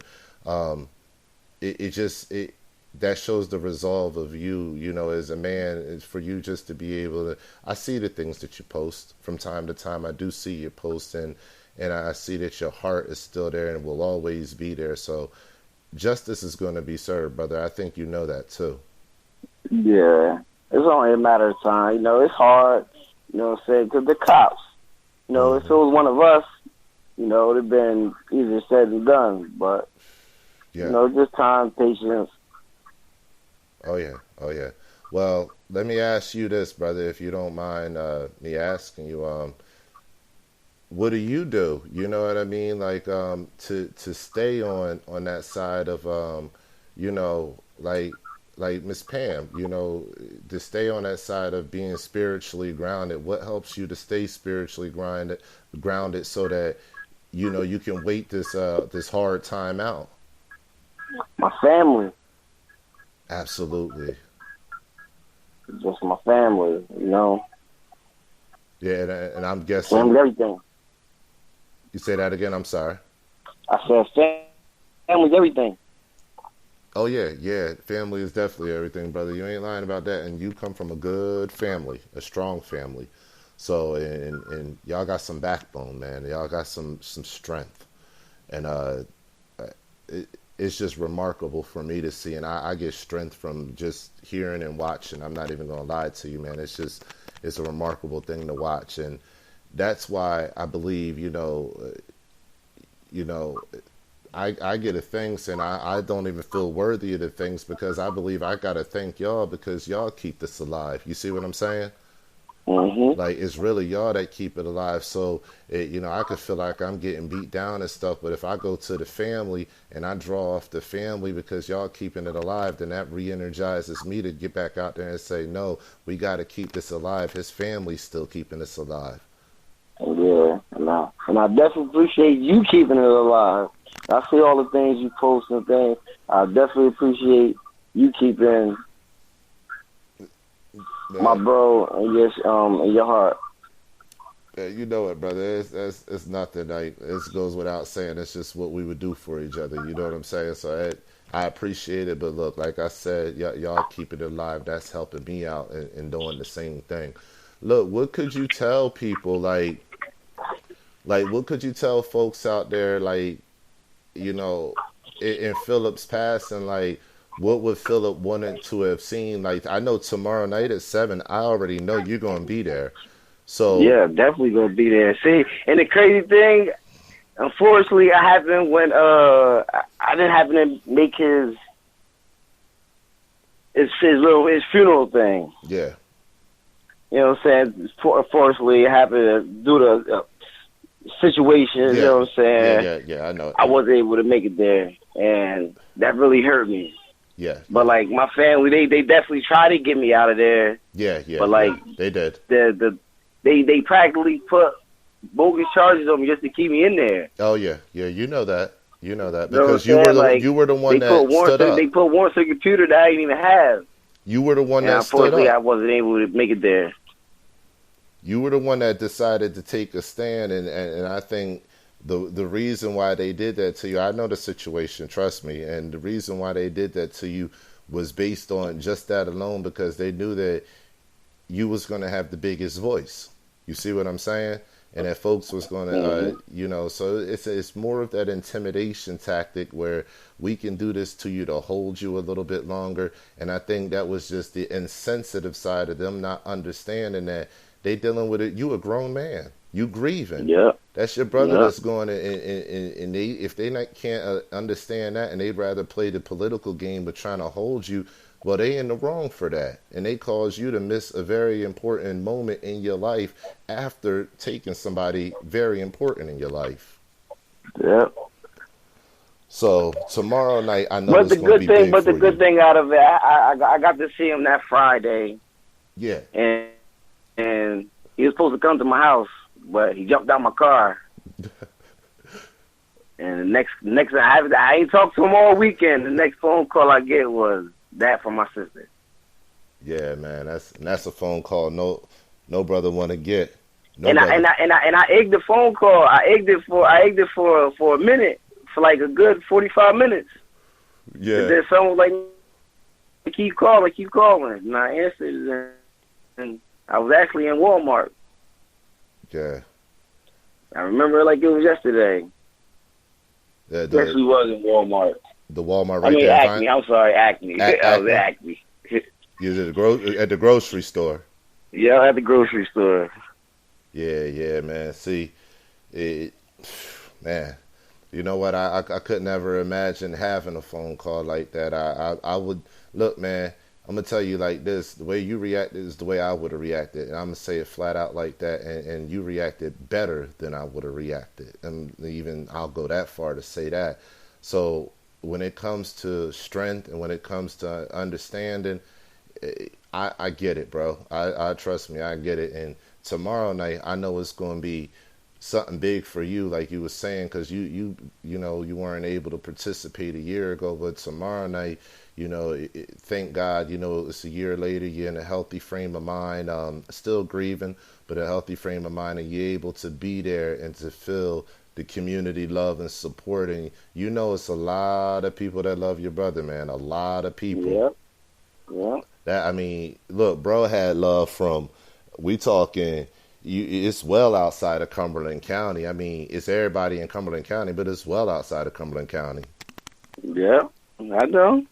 It that shows the resolve of you, as a man, is for you just to be able to. I see the things that you post from time to time. I do see your posts, and I see that your heart is still there and will always be there. So justice is going to be served, brother. I think you know that too. Yeah, it's only a matter of time. It's hard, what I'm saying, because the cops, if it was one of us, it would have been easier said than done. But, just time, patience. Oh, yeah. Well, let me ask you this, brother, if you don't mind me asking you, what do? You know what I mean? Like, to stay on that side of, like Miss Pam, to stay on that side of being spiritually grounded. What helps you to stay spiritually grounded so that, you can wait this hard time out? My family. Absolutely. Just my family, Yeah, and I'm guessing. Family, everything. You say that again? I'm sorry. I said family's everything. Oh, yeah. Family is definitely everything, brother. You ain't lying about that. And you come from a good family, a strong family. So, and y'all got some backbone, man. Y'all got some strength. And it's just remarkable for me to see. And I get strength from just hearing and watching. I'm not even going to lie to you, man. It's a remarkable thing to watch. And that's why I believe, I get a thanks, and I don't even feel worthy of the thanks because I believe I got to thank y'all because y'all keep this alive. You see what I'm saying? Mm-hmm. Like, it's really y'all that keep it alive. So, I could feel like I'm getting beat down and stuff, but if I go to the family and I draw off the family because y'all keeping it alive, then that re-energizes me to get back out there and say, no, we got to keep this alive. His family's still keeping this alive. Yeah, and I definitely appreciate you keeping it alive. I see all the things you post and things. I definitely appreciate you keeping my bro in your heart. Yeah, you know it, brother. It's nothing. Like, it goes without saying. It's just what we would do for each other. You know what I'm saying? So I appreciate it. But look, like I said, y'all keep it alive. That's helping me out in doing the same thing. Look, what could you tell people? Like what could you tell folks out there? Like, in Philip's passing, like, what would Philip wanted to have seen? Like, I know tomorrow night at 7, I already know you're going to be there. So yeah, definitely going to be there. See, and the crazy thing, unfortunately, I didn't happen to make his funeral thing. Yeah. You know what I'm saying? Unfortunately, it happened due to situation, yeah. You know what I'm saying? Yeah, I know. I wasn't able to make it there, and that really hurt me. Yeah. But, like, my family, they definitely tried to get me out of there. Yeah. But, like, they did. They practically put bogus charges on me just to keep me in there. Oh, yeah. Yeah, you know that. Because you were the one that stood up. They put warrants on the computer that I didn't even have. You were the one that stood up. Unfortunately, I wasn't able to make it there. You were the one that decided to take a stand, and I think the reason why they did that to you, I know the situation, trust me, and the reason why they did that to you was based on just that alone, because they knew that you was going to have the biggest voice. You see what I'm saying? And that folks was going to, so it's more of that intimidation tactic where we can do this to you to hold you a little bit longer. And I think that was just the insensitive side of them not understanding that they dealing with it. You a grown man. You grieving. Yeah. That's your brother that's going to, and they, if they can't understand that and they'd rather play the political game but trying to hold you, well, they in the wrong for that. And they cause you to miss a very important moment in your life after taking somebody very important in your life. Yeah. So tomorrow night, I know it's going to be big for you. But the good thing out of it, I got to see him that Friday. Yeah. And he was supposed to come to my house, but he jumped out my car. And the next I ain't talked to him all weekend. The next phone call I get was that from my sister. Yeah, man, that's a phone call no brother want to get. No And brother. I egged the phone call. I egged it for a minute, for like a good 45 minutes. Yeah. And then someone was like, keep calling. And I answered, and I was actually in Walmart. Yeah. I remember it like it was yesterday. Yeah, Yes, we was in Walmart. the Walmart I right mean, there. Acme. I'm sorry, Acme. I was at Acme. You at the grocery store. Yeah, at the grocery store. Yeah, man. See, man, you know what? I could never imagine having a phone call like that. I would look, man. I'm gonna tell you like this: the way you reacted is the way I would have reacted, and I'm gonna say it flat out like that. And you reacted better than I would have reacted, and even I'll go that far to say that. So when it comes to strength and when it comes to understanding, I get it, bro. I trust me, I get it. And tomorrow night, I know it's gonna be something big for you, like you were saying, because you know you weren't able to participate a year ago, but tomorrow night, you know, thank God, you know, it's a year later, you're in a healthy frame of mind, still grieving, but a healthy frame of mind, and you're able to be there and to feel the community love and support. And you know, it's a lot of people that love your brother, man. A lot of people. Yeah. That, I mean, look, bro had love from, we talking, it's well outside of Cumberland County. I mean, it's everybody in Cumberland County, but it's well outside of Cumberland County. Yeah, I know.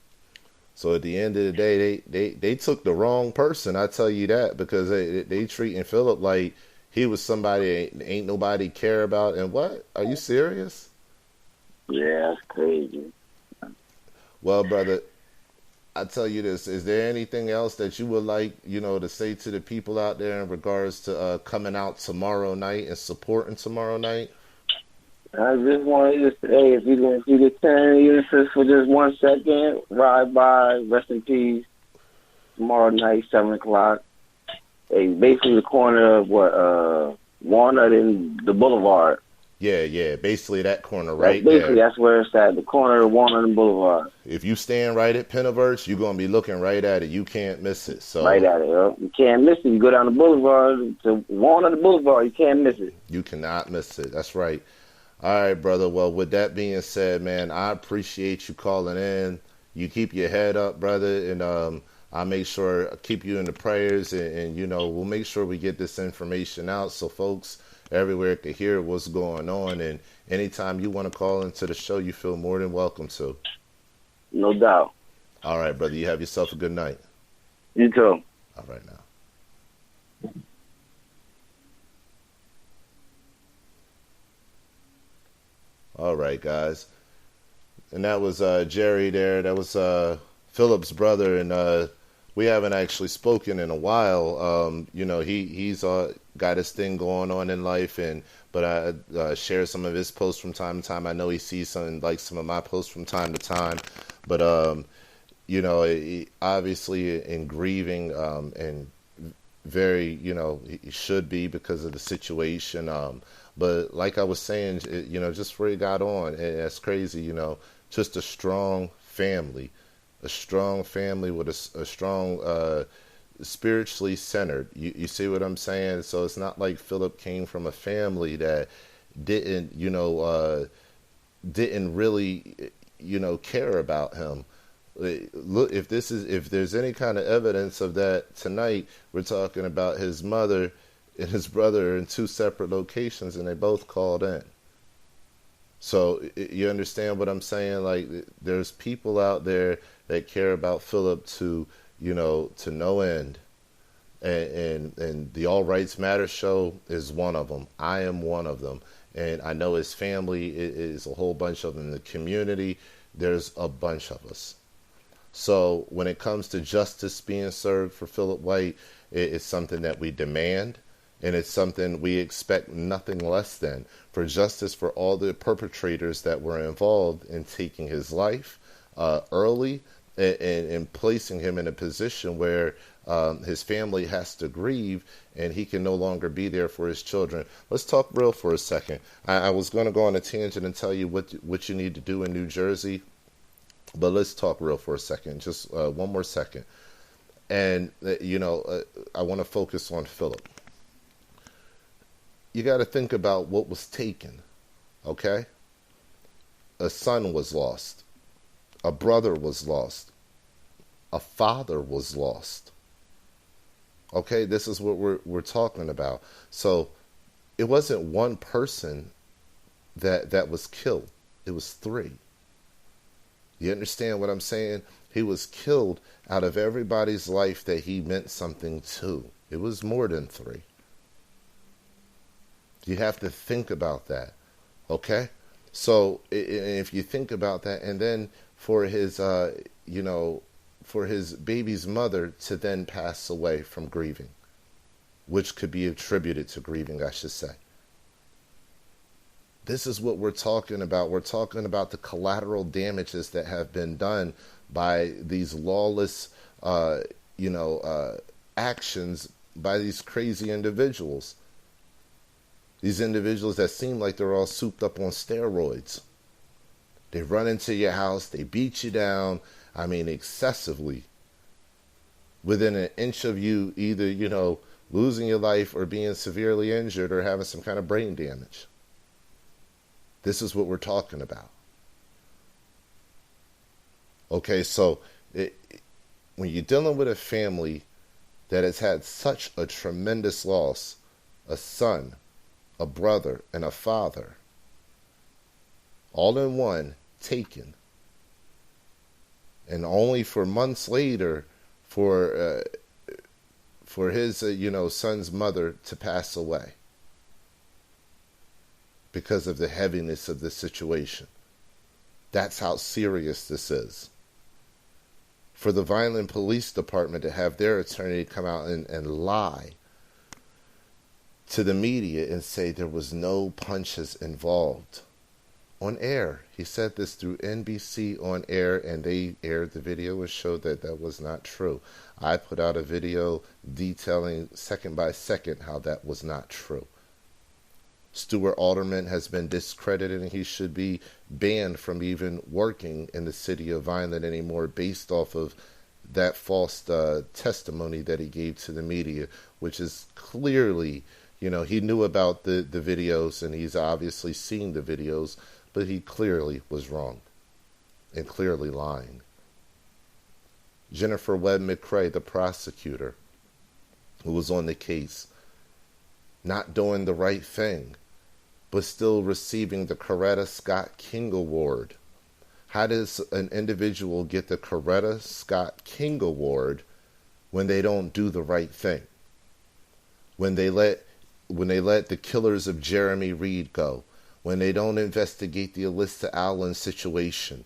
So at the end of the day, they took the wrong person. I tell you that, because they treating Phillip like he was somebody ain't nobody care about. And what? Are you serious? Yeah, that's crazy. Well, brother, I tell you this: is there anything else that you would like, you know, to say to the people out there in regards to coming out tomorrow night and supporting tomorrow night? I just wanted to say, if you get 10 units for just 1 second, ride by, rest in peace, tomorrow night, 7 o'clock. Hey, basically the corner of Walnut and the Boulevard. Yeah, basically that corner right basically, there. that's where it's at, the corner of Walnut and Boulevard. If you stand right at Penniverse, you're going to be looking right at it. You can't miss it. So right at it, yo. You can't miss it. You go down the Boulevard to Walnut and Boulevard, you can't miss it. You cannot miss it. That's right. All right, brother. Well, with that being said, man, I appreciate you calling in. You keep your head up, brother, and I'll make sure I keep you in the prayers, and you know, we'll make sure we get this information out so folks everywhere can hear what's going on. And anytime you want to call into the show, you feel more than welcome to. No doubt. All right, brother. You have yourself a good night. You too. All right now. All right, guys. And that was Jerry there. That was Phillip's brother, and we haven't actually spoken in a while. You know, he's got his thing going on in life, but I share some of his posts from time to time. I know he sees some of my posts from time to time, but you know, obviously in grieving and very, you know, he should be because of the situation. But like I was saying, you know, just where he got on, and that's crazy, you know, just a strong family with a strong, spiritually centered. You see what I'm saying? So it's not like Phillip came from a family that didn't, you know, didn't really, you know, care about him. Look, if there's any kind of evidence of that tonight, we're talking about his mother and his brother in 2 separate locations, and they both called in. So you understand what I'm saying? Like, there's people out there that care about Phillip to, you know, to no end. And the All Rights Matter show is one of them. I am one of them. And I know his family is a whole bunch of them. In the community, there's a bunch of us. So when it comes to justice being served for Phillip White, it's something that we demand. And it's something we expect nothing less than, for justice for all the perpetrators that were involved in taking his life early, and placing him in a position where his family has to grieve and he can no longer be there for his children. Let's talk real for a second. I was going to go on a tangent and tell you what you need to do in New Jersey, but let's talk real for a second, just one more second. And, I want to focus on Phillip. You got to think about what was taken, okay? A son was lost. A brother was lost. A father was lost. Okay, this is what we're talking about. So it wasn't one person that was killed. It was three. You understand what I'm saying? He was killed out of everybody's life that he meant something to. It was more than three. You have to think about that. Okay? So if you think about that, and then for his, for his baby's mother to then pass away from grieving, which could be attributed to grieving, I should say. This is what we're talking about. We're talking about the collateral damages that have been done by these lawless, actions by these crazy individuals. These individuals that seem like they're all souped up on steroids. They run into your house, they beat you down, excessively. Within an inch of you either, losing your life or being severely injured or having some kind of brain damage. This is what we're talking about. Okay, so when you're dealing with a family that has had such a tremendous loss, a son, a brother, and a father, all in one, taken, and only for months later for his son's mother to pass away because of the heaviness of the situation. That's how serious this is. For the Vineland Police Department to have their attorney come out and lie to the media and say there was no punches involved. On air. He said this through NBC on air, and they aired the video and showed that that was not true. I put out a video detailing second by second how that was not true. Stuart Alderman has been discredited, and he should be banned from even working in the city of Vineland anymore based off of that false testimony that he gave to the media, which is clearly, he knew about the videos, and he's obviously seen the videos, but he clearly was wrong and clearly lying. Jennifer Webb McCrae, the prosecutor who was on the case, not doing the right thing, but still receiving the Coretta Scott King Award. How does an individual get the Coretta Scott King Award when they don't do the right thing? When they let the killers of Jeremy Reed go, when they don't investigate the Alyssa Allen situation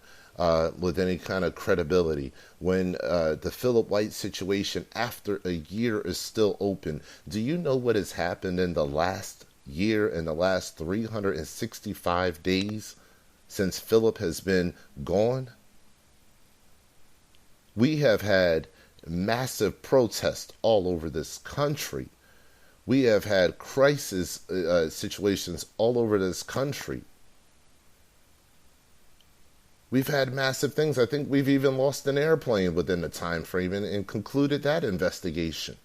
with any kind of credibility, when the Phillip White situation after a year is still open. Do you know what has happened in the last year, in the last 365 days since Phillip has been gone? We have had massive protests all over this country. We have had crisis situations all over this country. We've had massive things. I think we've even lost an airplane within the time frame and concluded that investigation.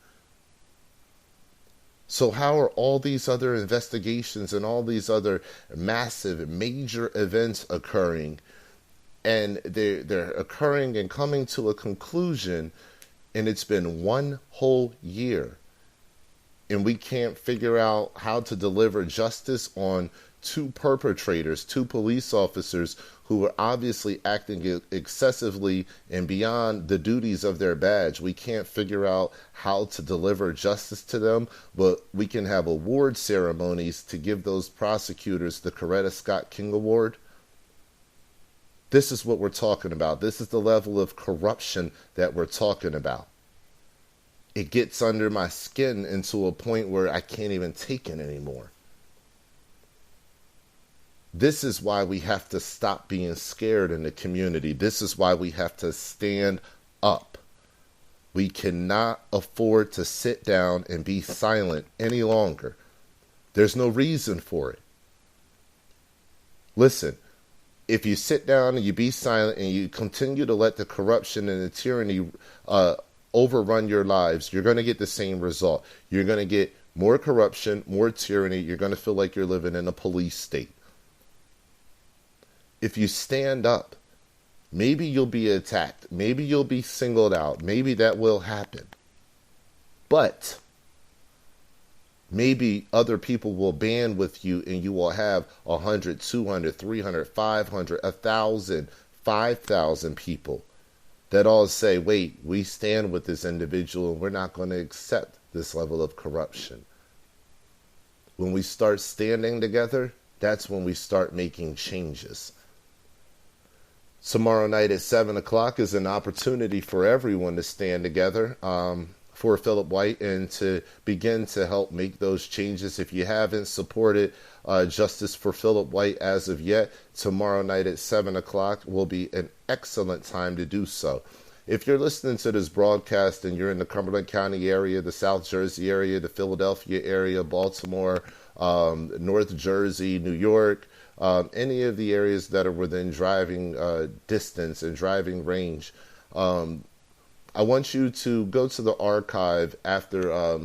So how are all these other investigations and all these other massive, major events occurring, and they're occurring and coming to a conclusion, and it's been one whole year? And we can't figure out how to deliver justice on two perpetrators, two police officers who were obviously acting excessively and beyond the duties of their badge. We can't figure out how to deliver justice to them, but we can have award ceremonies to give those prosecutors the Coretta Scott King Award. This is what we're talking about. This is the level of corruption that we're talking about. It gets under my skin into a point where I can't even take it anymore. This is why we have to stop being scared in the community. This is why we have to stand up. We cannot afford to sit down and be silent any longer. There's no reason for it. Listen, if you sit down and you be silent and you continue to let the corruption and the tyranny overrun your lives, you're going to get the same result. You're going to get more corruption, more tyranny. You're going to feel like you're living in a police state. If you stand up, maybe you'll be attacked. Maybe you'll be singled out. Maybe that will happen. But maybe other people will band with you and you will have 100, 200, 300, 500, 1,000, 5,000 people that all say, wait, we stand with this individual and we're not going to accept this level of corruption. When we start standing together, that's when we start making changes. Tomorrow night at 7 o'clock is an opportunity for everyone to stand together for Phillip White and to begin to help make those changes. If you haven't supported justice for Phillip White as of yet, tomorrow night at 7 o'clock will be an excellent time to do so. If you're listening to this broadcast and you're in the Cumberland County area, the South Jersey area, the Philadelphia area, Baltimore, North Jersey, New York, any of the areas that are within driving distance and driving range, I want you to go to the archive after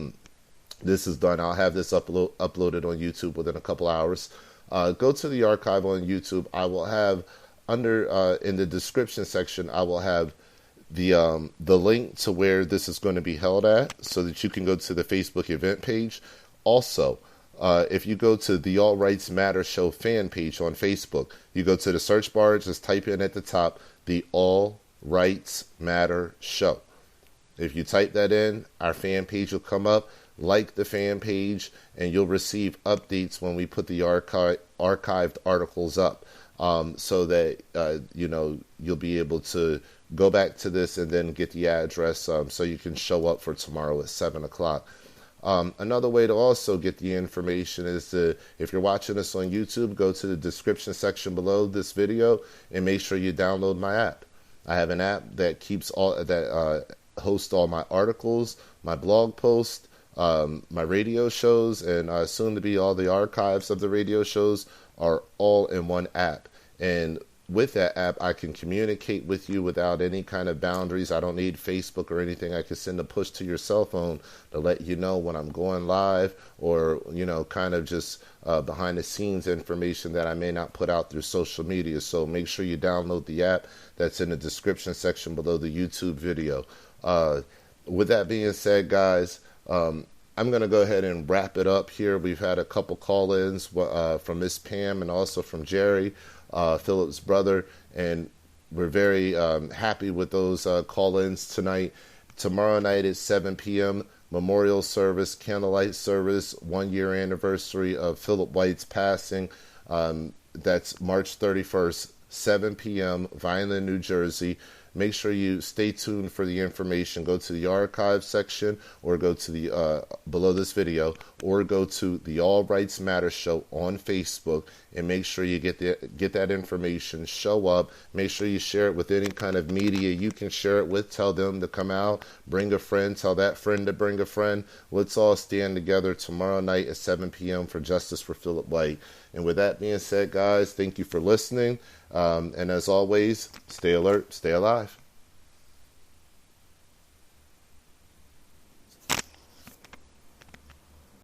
this is done. I'll have this uploaded on YouTube within a couple hours. Go to the archive on YouTube. I will have under in the description section, I will have the link to where this is going to be held at so that you can go to the Facebook event page. Also, if you go to the All Rights Matter Show fan page on Facebook, you go to the search bar, just type in at the top, the All Rights Matter Show. If you type that in, our fan page will come up. Like the fan page, and you'll receive updates when we put the archived articles up, so that you'll be able to go back to this and then get the address so you can show up for tomorrow at 7 o'clock. Another way to also get the information is to, if you're watching this on YouTube, go to the description section below this video and make sure you download my app. I have an app that keeps hosts all my articles, my blog posts, my radio shows, and soon to be all the archives of the radio shows are all in one app. And with that app, I can communicate with you without any kind of boundaries. I don't need Facebook or anything. I can send a push to your cell phone to let you know when I'm going live, or, kind of just behind the scenes information that I may not put out through social media. So make sure you download the app. That's in the description section below the YouTube video. With that being said, guys, I'm going to go ahead and wrap it up here. We've had a couple call-ins from Miss Pam and also from Jerry, Philip's brother, and we're very happy with those call-ins tonight. Tomorrow night at 7 p.m., memorial service, candlelight service, 1-year anniversary of Phillip White's passing. That's March 31st, 7 p.m., Vineland, New Jersey. Make sure you stay tuned for the information. Go to the archive section, or go to the below this video, or go to the All Rights Matter Show on Facebook, and make sure you get that information. Show up. Make sure you share it with any kind of media you can share it with. Tell them to come out. Bring a friend. Tell that friend to bring a friend. Let's all stand together tomorrow night at 7 p.m. for justice for Phillip White. And with that being said, guys, thank you for listening. And as always, stay alert, stay alive.